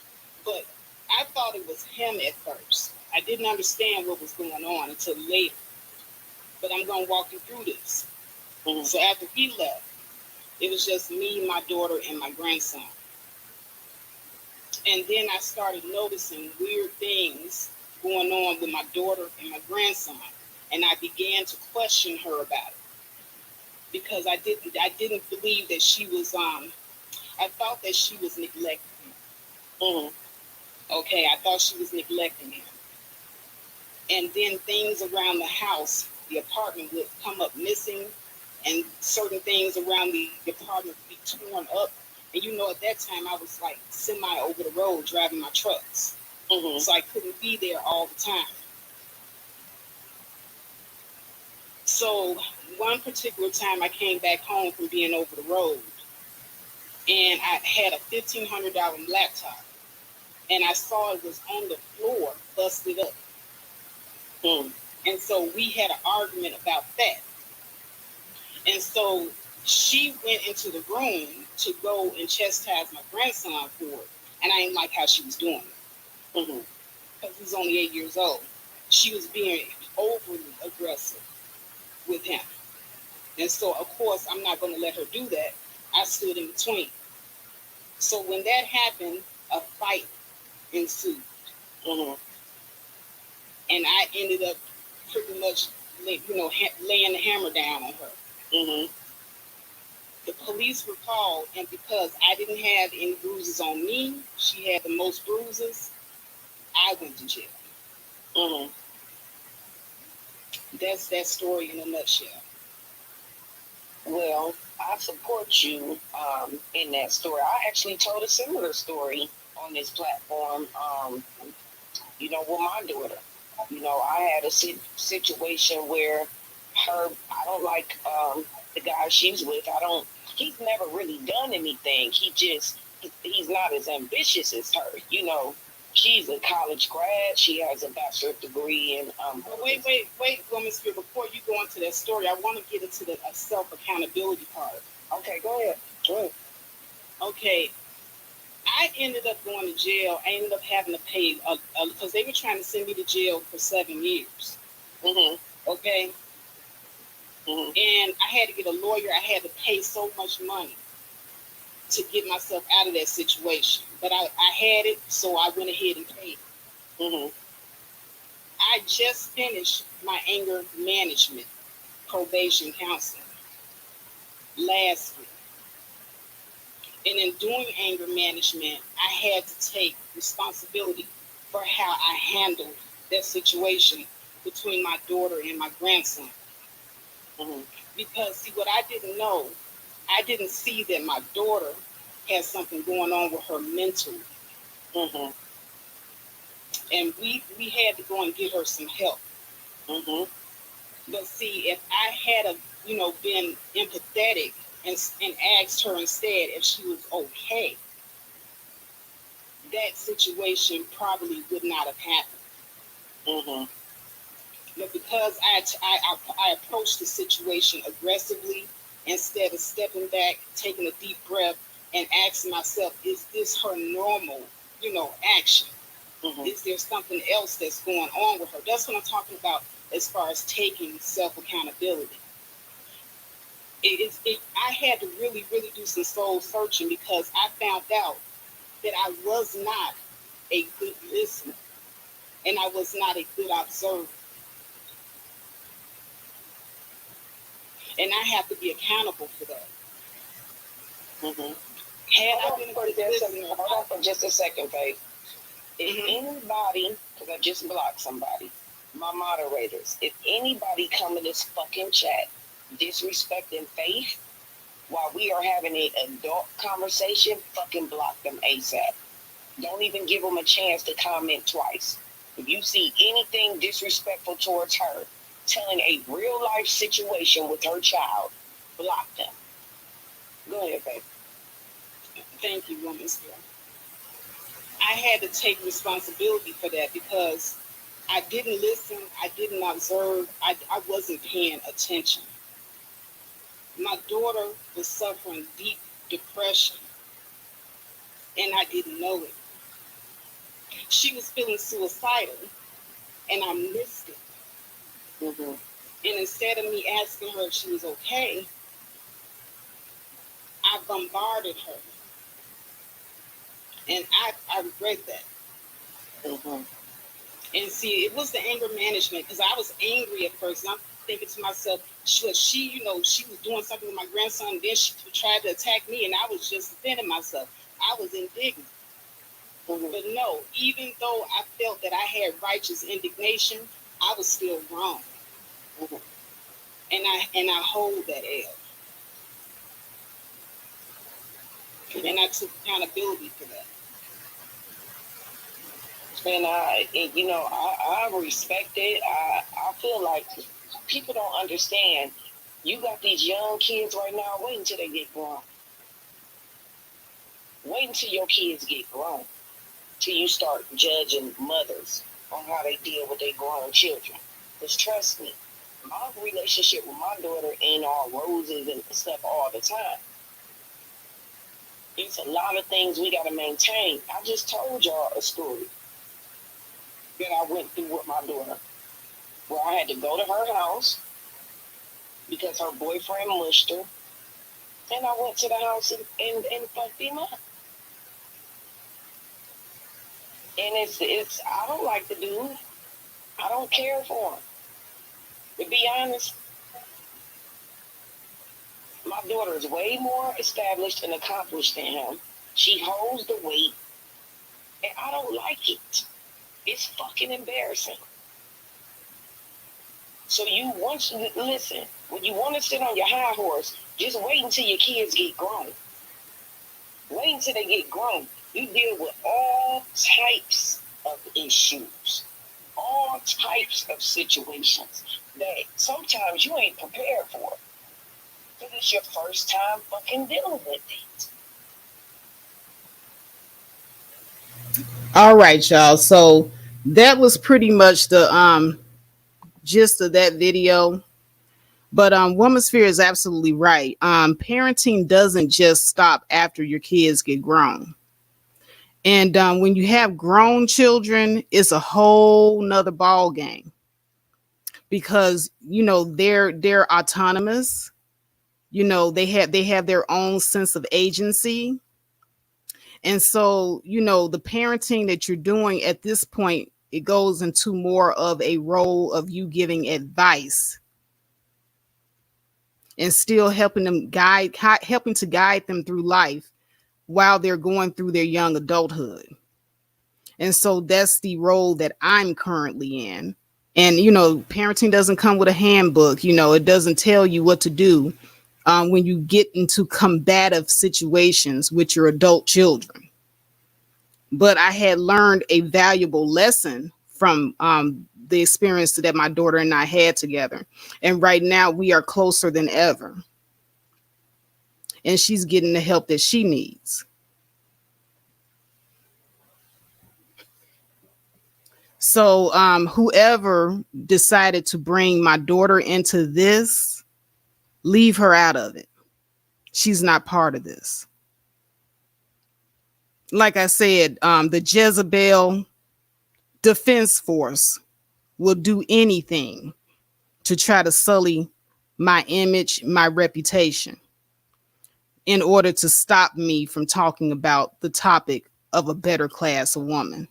But I thought it was him at first. I didn't understand what was going on until later. But I'm going to walk you through this. Mm-hmm. So after he left, it was just me, my daughter, and my grandson. And then I started noticing weird things going on with my daughter and my grandson. And I began to question her about it. Because I didn't believe that she was, I thought that she was neglecting him. Mm-hmm. Okay, I thought she was neglecting him. And then things around the house, the apartment would come up missing, and certain things around the apartment would be torn up. And at that time I was like semi over the road driving my trucks. Mm-hmm. So I couldn't be there all the time. So one particular time I came back home from being over the road, and I had a $1,500 laptop, and I saw it was on the floor, busted up. And so we had an argument about that. And so She went into the room to go and chastise my grandson for it, and I didn't like how she was doing it.
Mm-hmm.
Because he's only 8 years old. She was being overly aggressive with him. And so, of course, I'm not going to let her do that. I stood in between. So when that happened, a fight ensued.
Mm-hmm.
And I ended up pretty much, laying the hammer down on her.
Mm-hmm.
The police were called, and because I didn't have any bruises on me, she had the most bruises, I went to jail.
Mm-hmm.
That's that story in a nutshell.
Well, I support you in that story. I actually told a similar story on this platform, with my daughter. I had a situation where I don't like the guy she's with. He's never really done anything. He's not as ambitious as her. She's a college grad. She has a bachelor's degree in.
Wait, Woman Spirit. Before you go into that story, I want to get into the self accountability part.
Okay, go ahead.
Okay, I ended up going to jail. I ended up having to pay because they were trying to send me to jail for 7 years.
Mm-hmm.
Okay,
Mm-hmm.
and I had to get a lawyer. I had to pay so much money to get myself out of that situation. But I had it, so I went ahead and paid.
Mm-hmm.
I just finished my anger management probation counseling last week. And in doing anger management, I had to take responsibility for how I handled that situation between my daughter and my grandson.
Mm-hmm.
Because, see, what I didn't know, I didn't see that my daughter had something going on with her mentally.
Mm-hmm.
And we had to go and get her some help.
Mm-hmm.
But see, if I had been empathetic and asked her instead if she was okay, that situation probably would not have happened.
Mm-hmm.
But because I approached the situation aggressively instead of stepping back, taking a deep breath, and asking myself, is this her normal, action?
Mm-hmm.
Is there something else that's going on with her? That's what I'm talking about as far as taking self accountability. I had to really, really do some soul searching because I found out that I was not a good listener and I was not a good observer. And I have to be accountable for that.
Mm-hmm.
Hold
on for just a second, babe. If
Mm-hmm.
anybody, because I just blocked somebody, my moderators, if anybody come in this fucking chat disrespecting Faith while we are having an adult conversation, fucking block them ASAP. Don't even give them a chance to comment twice. If you see anything disrespectful towards her, telling a real life situation with her child, block them. Go ahead, babe.
Thank you, Woman Spirit. I had to take responsibility for that because I didn't listen, I didn't observe, I wasn't paying attention. My daughter was suffering deep depression, and I didn't know it. She was feeling suicidal, and I missed it.
Mm-hmm.
And instead of me asking her if she was okay, I bombarded her. And I regret that.
Mm-hmm.
And see, it was the anger management because I was angry at first. And I'm thinking to myself, she was doing something with my grandson. And then she tried to attack me, and I was just defending myself. I was indignant.
Mm-hmm.
But no, even though I felt that I had righteous indignation, I was still wrong.
Mm-hmm.
And I hold that L. And I took accountability for that.
And I respect it. I feel like people don't understand. You got these young kids right now. Wait until they get grown. Wait until your kids get grown. Till you start judging mothers on how they deal with their grown children. Because trust me, My relationship with my daughter ain't all roses and stuff all the time. It's a lot of things we got to maintain. I just told y'all a story that I went through with my daughter, where I had to go to her house because her boyfriend mushed her, and I went to the house and fucked him up. And it's I don't like the dude. I don't care for him. To be honest, my daughter is way more established and accomplished than him. She holds the weight, and I don't like it. It's fucking embarrassing. So you want to listen, when you want to sit on your high horse, just wait until your kids get grown. Wait until they get grown. You deal with all types of issues, all types of situations that sometimes you ain't prepared for. Because it's your first time fucking dealing with it.
All right, y'all. So that was pretty much the gist of that video. But Womansphere is absolutely right. Parenting doesn't just stop after your kids get grown. And when you have grown children, it's a whole nother ball game, because they're autonomous. They have their own sense of agency. And so, the parenting that you're doing at this point, it goes into more of a role of you giving advice and still helping to guide them through life while they're going through their young adulthood. And so that's the role that I'm currently in. And, parenting doesn't come with a handbook. It doesn't tell you what to do when you get into combative situations with your adult children. But I had learned a valuable lesson from the experience that my daughter and I had together. And right now we are closer than ever. And she's getting the help that she needs. So whoever decided to bring my daughter into this, leave her out of it. She's not part of this. Like I said, the Jezebel Defense Force will do anything to try to sully my image, my reputation, in order to stop me from talking about the topic of a better class of woman.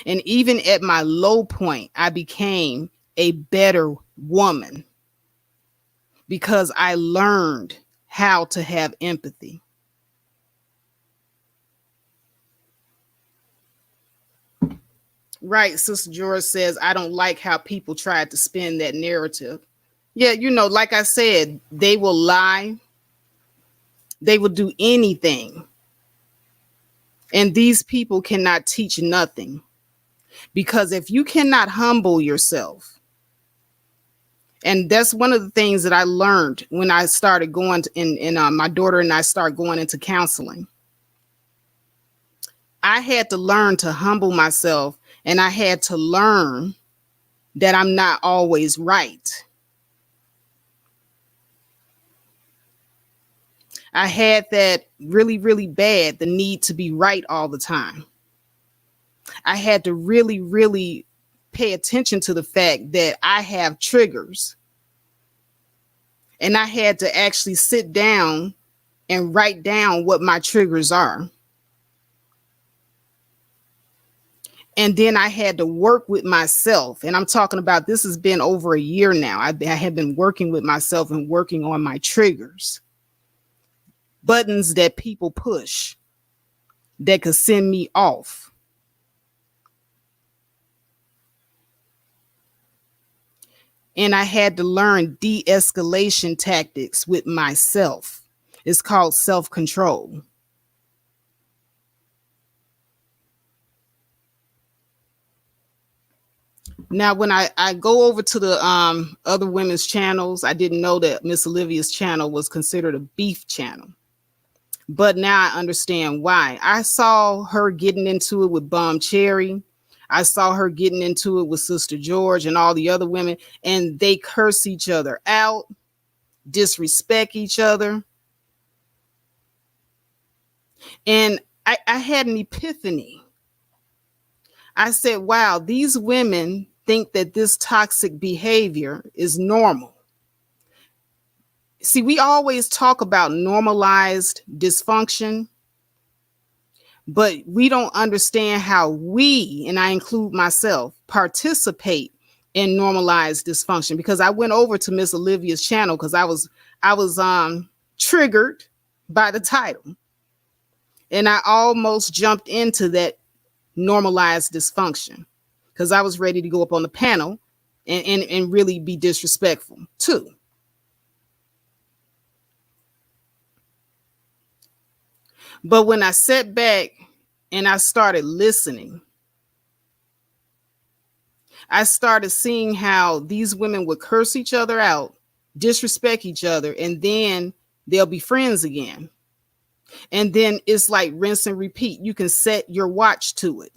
And even at my low point, I became a better woman because I learned how to have empathy. Right, Sister George says, I don't like how people tried to spin that narrative. Yeah, like I said, they will lie. They will do anything. And these people cannot teach nothing. Because if you cannot humble yourself, and that's one of the things that I learned when I started going my daughter and I started going into counseling. I had to learn to humble myself, and I had to learn that I'm not always right. I had that really, really bad, the need to be right all the time. I had to really, really pay attention to the fact that I have triggers. And I had to actually sit down and write down what my triggers are. And then I had to work with myself. And I'm talking about, this has been over a year now. I have been working with myself and working on my triggers. Buttons that people push that could send me off. And I had to learn de-escalation tactics with myself. It's called self-control. Now, when I go over to the other women's channels, I didn't know that Miss Olivia's channel was considered a beef channel. But now I understand why. I saw her getting into it with Bomb Cherry. I saw her getting into it with Sister George and all the other women, and they curse each other out, disrespect each other. And I had an epiphany. I said, wow, these women think that this toxic behavior is normal. See, we always talk about normalized dysfunction, but we don't understand how we, and I include myself, participate in normalized dysfunction. Because I went over to Miss Olivia's channel because I was triggered by the title, and I almost jumped into that normalized dysfunction because I was ready to go up on the panel and really be disrespectful too. But when I sat back and I started listening, I started seeing how these women would curse each other out, disrespect each other, and then they'll be friends again. And then it's like rinse and repeat. You can set your watch to it.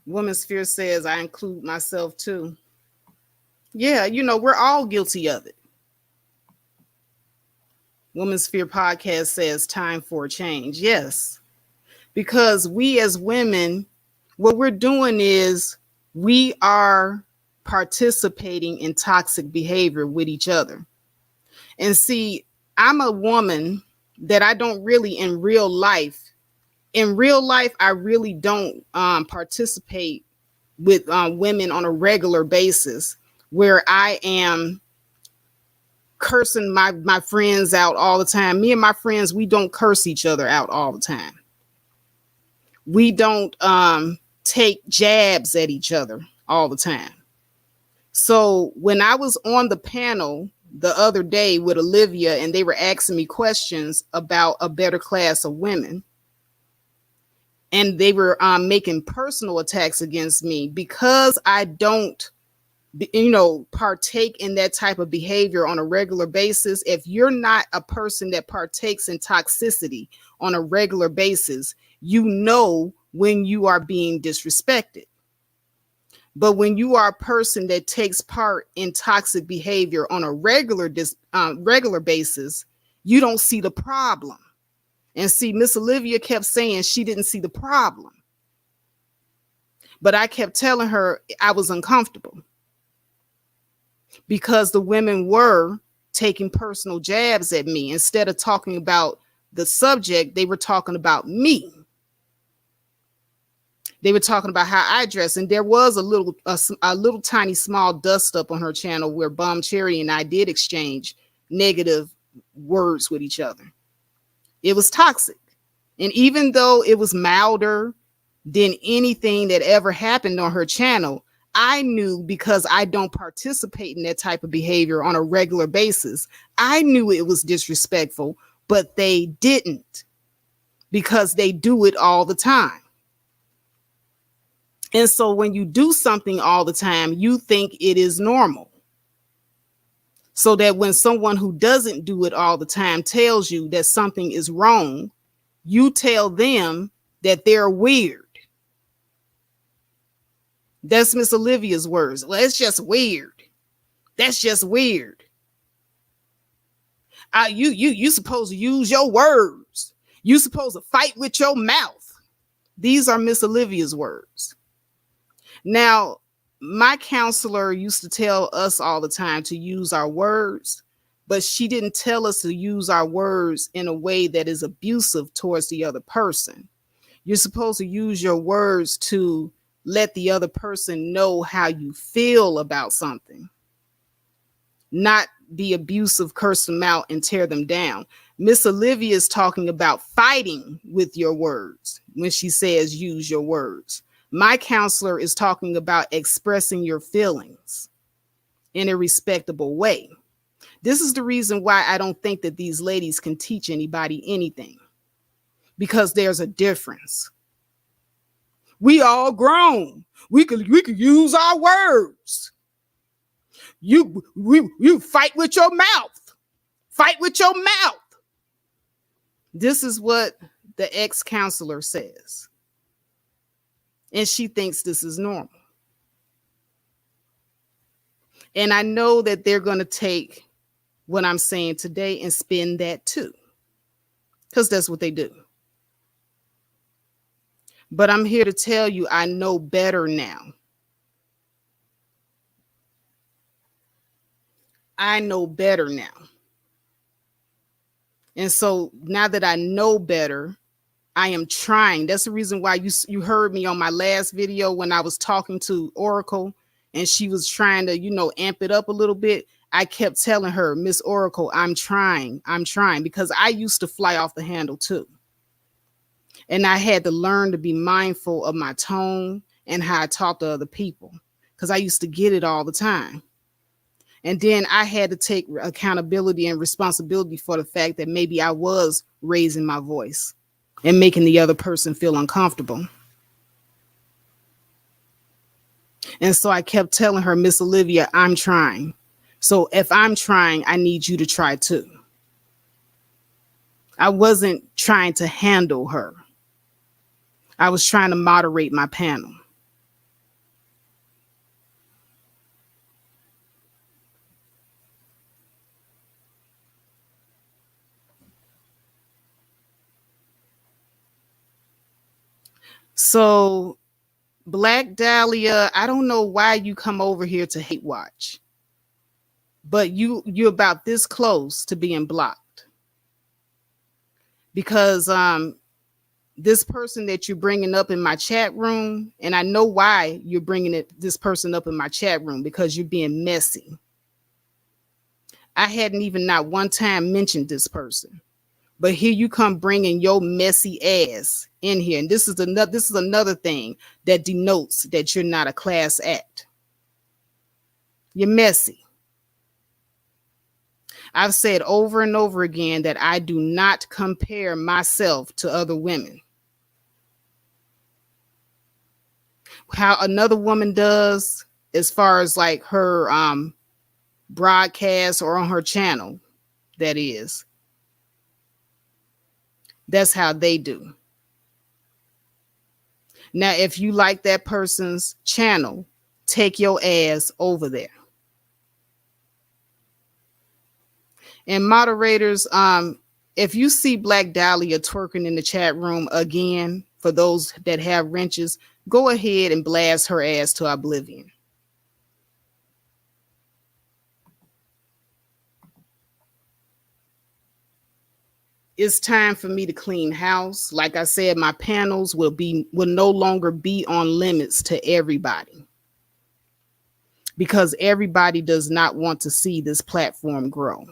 Womansphere says, I include myself too. Yeah, we're all guilty of it. Womansphere podcast says, time for a change. Yes, because we as women, what we're doing is we are participating in toxic behavior with each other. And see, I'm a woman that I don't really in real life, I really don't participate with women on a regular basis where I am cursing my friends out all the time. Me and my friends, we don't curse each other out all the time. We don't take jabs at each other all the time. So when I was on the panel the other day with Olivia and they were asking me questions about a better class of women, and they were making personal attacks against me because I don't partake in that type of behavior on a regular basis. If you're not a person that partakes in toxicity on a regular basis, you know when you are being disrespected. But when you are a person that takes part in toxic behavior on a regular basis, you don't see the problem. And see, Miss Olivia kept saying she didn't see the problem. But I kept telling her I was uncomfortable because the women were taking personal jabs at me. Instead of talking about the subject, they were talking about me. They were talking about how I dress. And there was a little tiny small dust up on her channel where Bum Cherry and I did exchange negative words with each other. It was toxic. And even though it was milder than anything that ever happened on her channel, I knew, because I don't participate in that type of behavior on a regular basis, I knew it was disrespectful, but they didn't, because they do it all the time. And so when you do something all the time, you think it is normal. So that when someone who doesn't do it all the time tells you that something is wrong, you tell them that they're weird. That's Miss Olivia's words. Well, it's just weird. That's just weird. You supposed to use your words. You supposed to fight with your mouth. These are Miss Olivia's words. Now, my counselor used to tell us all the time to use our words, but she didn't tell us to use our words in a way that is abusive towards the other person. You're supposed to use your words to let the other person know how you feel about something, not be abusive, curse them out, and tear them down. Miss Olivia is talking about fighting with your words when she says use your words. My counselor is talking about expressing your feelings in a respectable way. This is the reason why I don't think that these ladies can teach anybody anything, because there's a difference. We all grown. We could use our words. You fight with your mouth. Fight with your mouth. This is what the ex-counselor says. And she thinks this is normal. And I know that they're going to take what I'm saying today and spin that too, because that's what they do. But I'm here to tell you, I know better now. I know better now. And so now that I know better, I am trying. That's the reason why you heard me on my last video when I was talking to Oracle and she was trying to, amp it up a little bit. I kept telling her, Miss Oracle, I'm trying, because I used to fly off the handle too. And I had to learn to be mindful of my tone and how I talk to other people, because I used to get it all the time. And then I had to take accountability and responsibility for the fact that maybe I was raising my voice and making the other person feel uncomfortable. And so I kept telling her, Miss Olivia, I'm trying. So if I'm trying, I need you to try too. I wasn't trying to handle her. I was trying to moderate my panel. So, Black Dahlia, I don't know why you come over here to hate watch, but you're about this close to being blocked, because this person that you're bringing up in my chat room, and I know why you're bringing this person up in my chat room, because you're being messy. I hadn't even not one time mentioned this person, but here you come bringing your messy ass in here, and this is another thing that denotes that you're not a class act. You're messy. I've said over and over again that I do not compare myself to other women. How another woman does, as far as like her broadcast or on her channel, that's how they do. Now, if you like that person's channel, take your ass over there. And moderators, if you see Black Dahlia twerking in the chat room again, for those that have wrenches, go ahead and blast her ass to oblivion. It's time for me to clean house. Like I said, my panels will no longer be on limits to everybody, because everybody does not want to see this platform grow.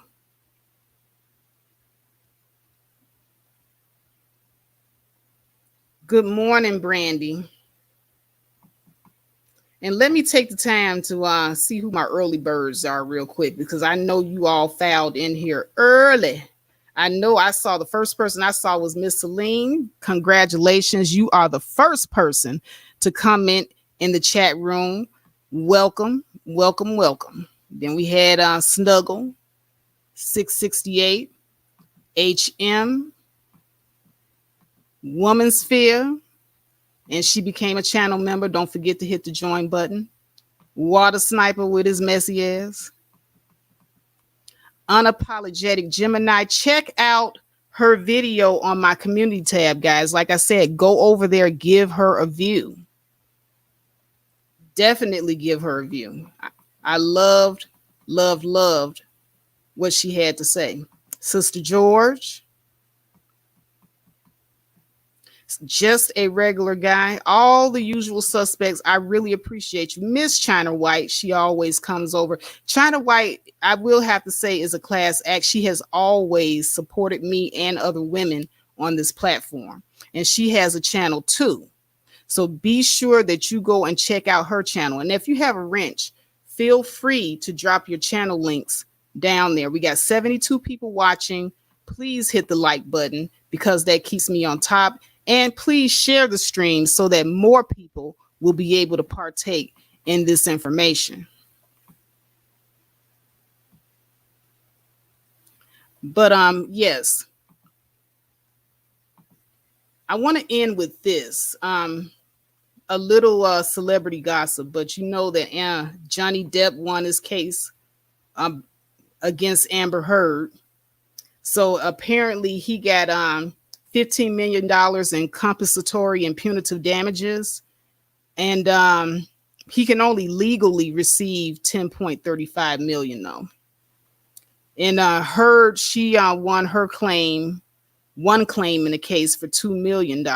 Good morning, Brandy. And let me take the time to see who my early birds are real quick, because I know you all filed in here early. I know I saw the first person I saw was Miss Celine. Congratulations. You are the first person to comment in the chat room. Welcome, welcome, welcome. Then we had Snuggle, 668, HM, Woman's Fear, and she became a channel member. Don't forget to hit the join button. Water Sniper with his messy ass. Unapologetic Gemini. Check out her video on my community tab, guys. Like I said, go over there, give her a view. Definitely give her a view. I loved what she had to say. Sister George, just a regular guy, all the usual suspects. I really appreciate you. Miss China White, she always comes over. China White, I will have to say, is a class act. She has always supported me and other women on this platform, and she has a channel too. So be sure that you go and check out her channel. And if you have a wrench, feel free to drop your channel links down there. We got 72 people watching. Please hit the like button, because that keeps me on top. And please share the stream so that more people will be able to partake in this information. But yes, I want to end with this. A little celebrity gossip, but you know that Johnny Depp won his case um, against Amber Heard. So apparently he got $15 million in compensatory and punitive damages. And he can only legally receive 10.35 million though. And Heard, she won her claim, one claim in the case for $2 million.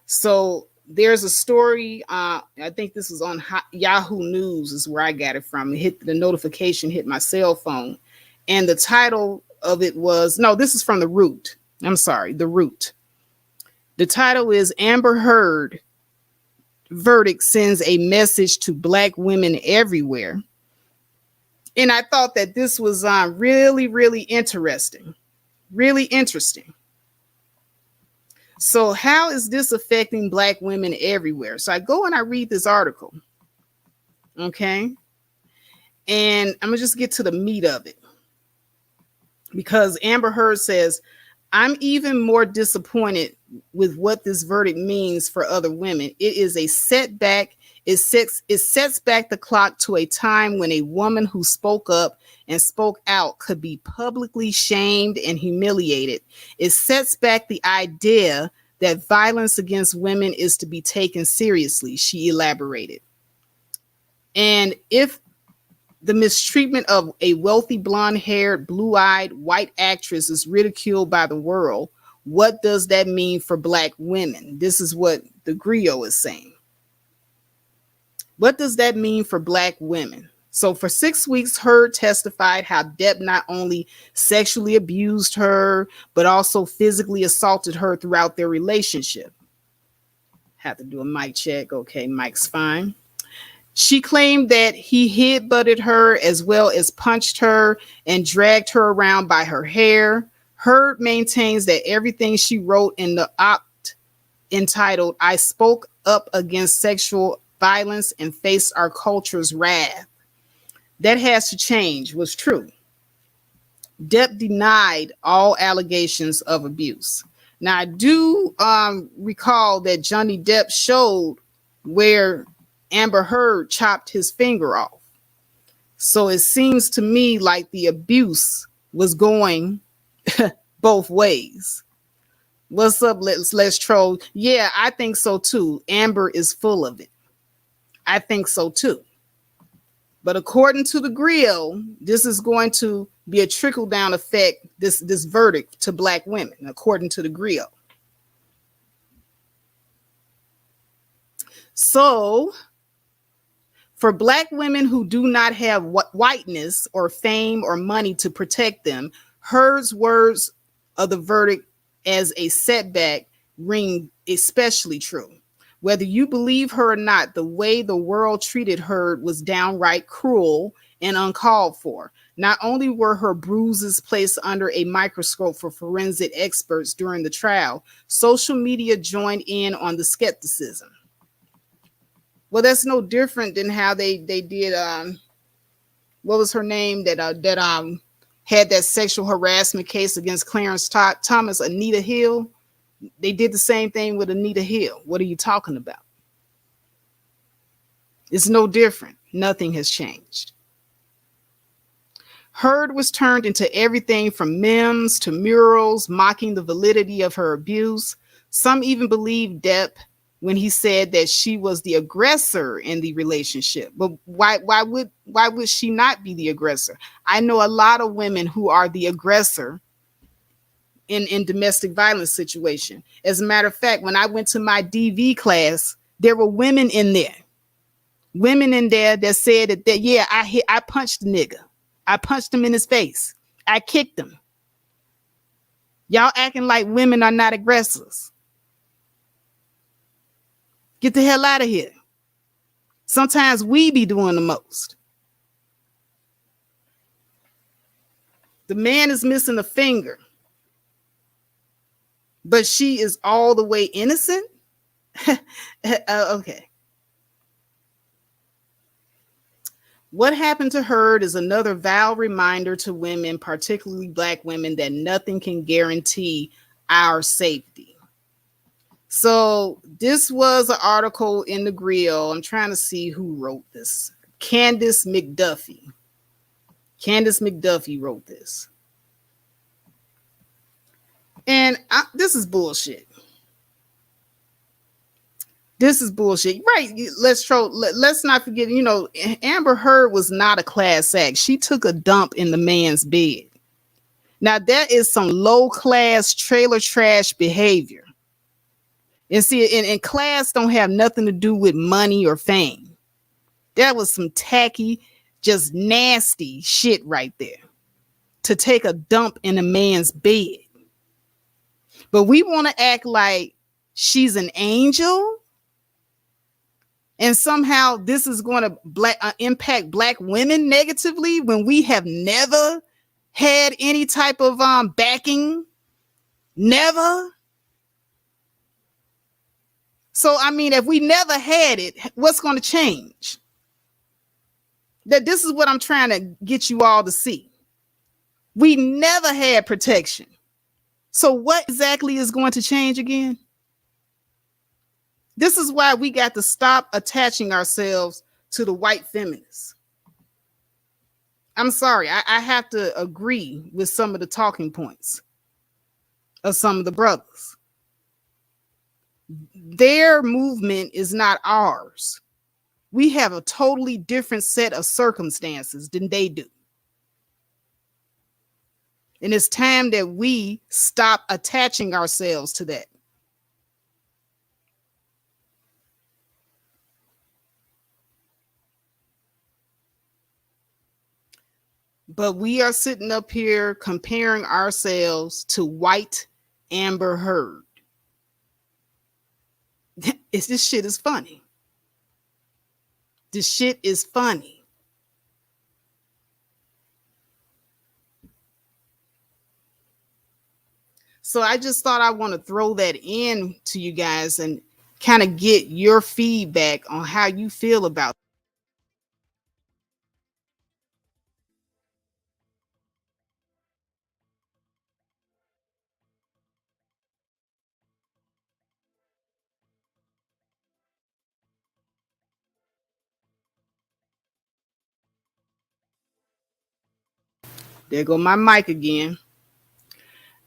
So there's a story. I think this was on Yahoo News is where I got it from. The notification hit my cell phone. And the title of it was, no, this is from The Root. I'm sorry, The Root. The title is Amber Heard verdict sends a message to Black women everywhere. And I thought that this was really, really interesting. Really interesting. So how is this affecting Black women everywhere? So I go and I read this article. Okay. And I'm going to just get to the meat of it. Because Amber Heard says, I'm even more disappointed with what this verdict means for other women. It is a setback. It sets back the clock to a time when a woman who spoke up and spoke out could be publicly shamed and humiliated. It sets back the idea that violence against women is to be taken seriously, she elaborated. And if the mistreatment of a wealthy, blonde-haired, blue-eyed white actress is ridiculed by the world, what does that mean for Black women? This is what the griot is saying. What does that mean for Black women? So for 6 weeks, Heard testified how Depp not only sexually abused her, but also physically assaulted her throughout their relationship. Have to do a mic check. Okay, mic's fine. She claimed that he headbutted her as well as punched her and dragged her around by her hair. Heard maintains that everything she wrote in the opt entitled, I spoke up against sexual violence and faced our culture's wrath. That has to change was true. Depp denied all allegations of abuse. Now, I do recall that Johnny Depp showed where Amber Heard chopped his finger off. So it seems to me like the abuse was going both ways. What's up, let's troll? Yeah, I think so too. Amber is full of it. I think so too. But according to the grill, this is going to be a trickle-down effect, this verdict to Black women, according to the grill. So for Black women who do not have whiteness or fame or money to protect them, Heard's words of the verdict as a setback ring especially true. Whether you believe her or not, the way the world treated Heard was downright cruel and uncalled for. Not only were her bruises placed under a microscope for forensic experts during the trial, social media joined in on the skepticism. Well, that's no different than how they did. What was her name that had that sexual harassment case against Clarence Thomas, Anita Hill? They did the same thing with Anita Hill. What are you talking about? It's no different. Nothing has changed. Heard was turned into everything from memes to murals, mocking the validity of her abuse. Some even believed Depp when he said that she was the aggressor in the relationship. But why would she not be the aggressor? I know a lot of women who are the aggressor in domestic violence situation. As a matter of fact, when I went to my DV class, there were women in there. Women in there that said that yeah, I punched the nigga. I punched him in his face. I kicked him. Y'all acting like women are not aggressors. Get the hell out of here. Sometimes we be doing the most. The man is missing a finger, but she is all the way innocent? Okay. What happened to Heard is another vile reminder to women, particularly Black women, that nothing can guarantee our safety. So this was an article in the Grill. I'm trying to see who wrote this. Candace McDuffie. Candace McDuffie wrote this. And this is bullshit. This is bullshit. Right. Let's not forget, Amber Heard was not a class act. She took a dump in the man's bed. Now, that is some low class trailer trash behavior. And see, and class don't have nothing to do with money or fame. That was some tacky, just nasty shit right there. To take a dump in a man's bed. But we want to act like she's an angel. And somehow this is going to impact black women negatively when we have never had any type of backing. Never. So, I mean, if we never had it, what's going to change? That this is what I'm trying to get you all to see. We never had protection. So what exactly is going to change again? This is why we got to stop attaching ourselves to the white feminists. I'm sorry, I have to agree with some of the talking points of some of the brothers. Their movement is not ours. We have a totally different set of circumstances than they do. And it's time that we stop attaching ourselves to that. But we are sitting up here comparing ourselves to white Amber Heard. This shit is funny. This shit is funny. So I just thought I want to throw that in to you guys and kind of get your feedback on how you feel about it. There go my mic again.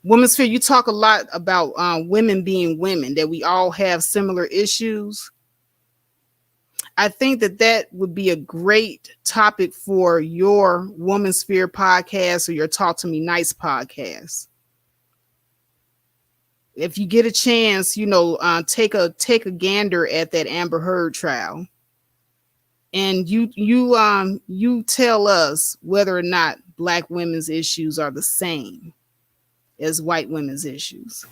Womensphere, you talk a lot about women being women, that we all have similar issues. I think that would be a great topic for your Womansphere podcast or your Talk to Me Nice podcast. If you get a chance, take a gander at that Amber Heard trial, and you tell us whether or not black women's issues are the same as white women's issues.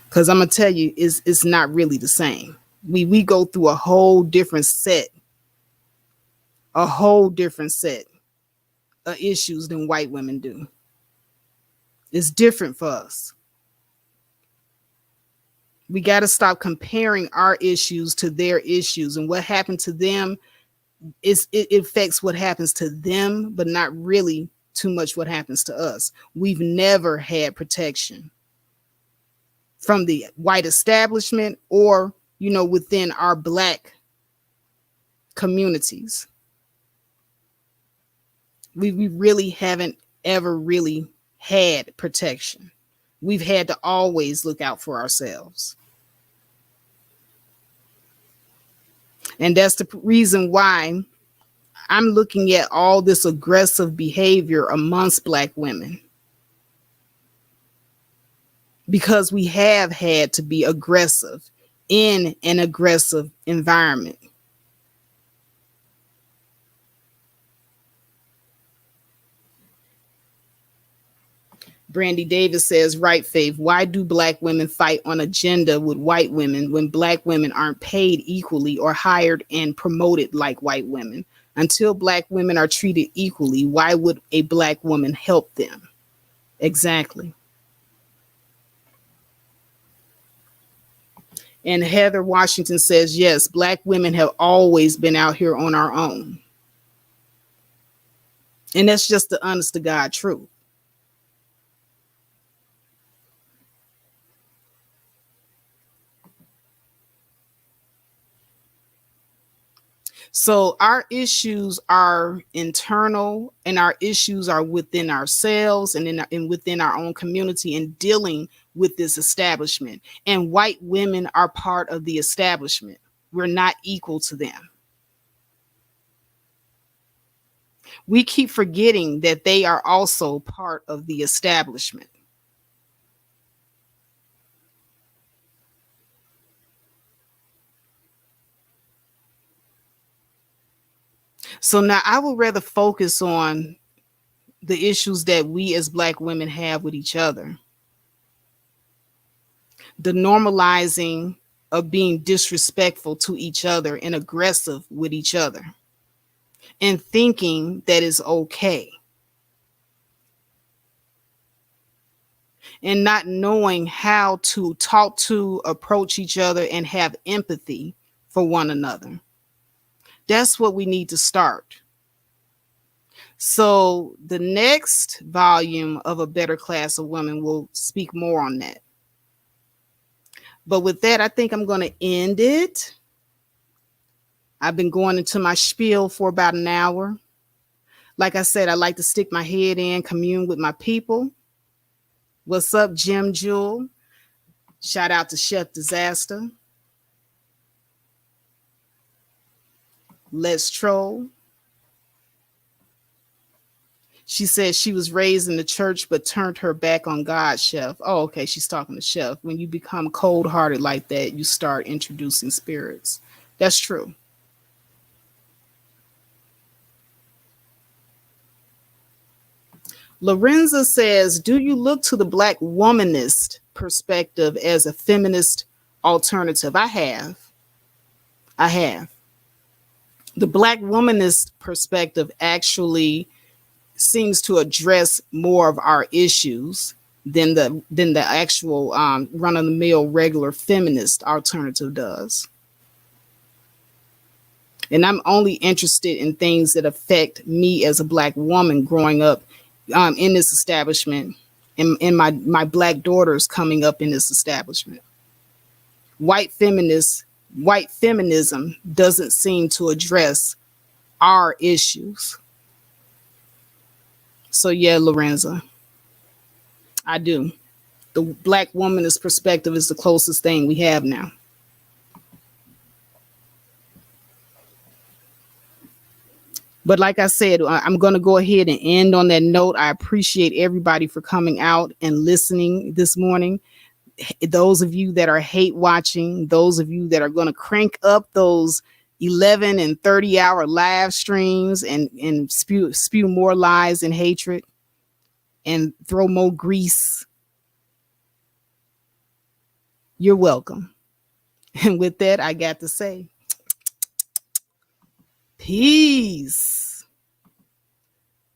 Because I'm gonna tell you, it's not really the same. We go through a whole different set of issues than white women do. It's different for us. We got to stop comparing our issues to their issues, and what happened to them it affects what happens to them, but not really too much what happens to us. We've never had protection from the white establishment or, within our black communities. We really haven't ever really had protection. We've had to always look out for ourselves. And that's the reason why I'm looking at all this aggressive behavior amongst black women. Because we have had to be aggressive in an aggressive environment. Brandy Davis says, right, Faith, why do black women fight on agenda with white women when black women aren't paid equally or hired and promoted like white women? Until black women are treated equally, why would a black woman help them? Exactly. And Heather Washington says, yes, black women have always been out here on our own. And that's just the honest to God truth. So our issues are internal, and our issues are within ourselves and within our own community, and dealing with this establishment. And white women are part of the establishment. We're not equal to them. We keep forgetting that they are also part of the establishment. So now I would rather focus on the issues that we as Black women have with each other. The normalizing of being disrespectful to each other and aggressive with each other, and thinking that is okay, and not knowing how to talk to, approach each other, and have empathy for one another. That's what we need to start. So the next volume of A Better Class of Women will speak more on that. But with that, I think I'm going to end it. I've been going into my spiel for about an hour. Like I said, I like to stick my head in, commune with my people. What's up, Jim Jewel? Shout out to Chef Disaster. Let's Troll. She said she was raised in the church but turned her back on God, Chef. Oh, okay, she's talking to Chef. When you become cold-hearted like that, you start introducing spirits. That's true. Lorenza says, do you look to the Black womanist perspective as a feminist alternative? I have. The Black womanist perspective actually seems to address more of our issues than the actual run of the mill regular feminist alternative does. And I'm only interested in things that affect me as a Black woman growing up in this establishment, and my Black daughters coming up in this establishment. White feminism doesn't seem to address our issues. So yeah, Lorenza, I do. The Black womanist perspective is the closest thing we have now. But like I said, I'm going to go ahead and end on that note. I appreciate everybody for coming out and listening this morning. Those of you that are hate watching, those of you that are going to crank up those 11 and 30-hour live streams and spew more lies and hatred and throw more grease, you're welcome. And with that, I got to say, peace.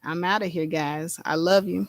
I'm out of here, guys. I love you.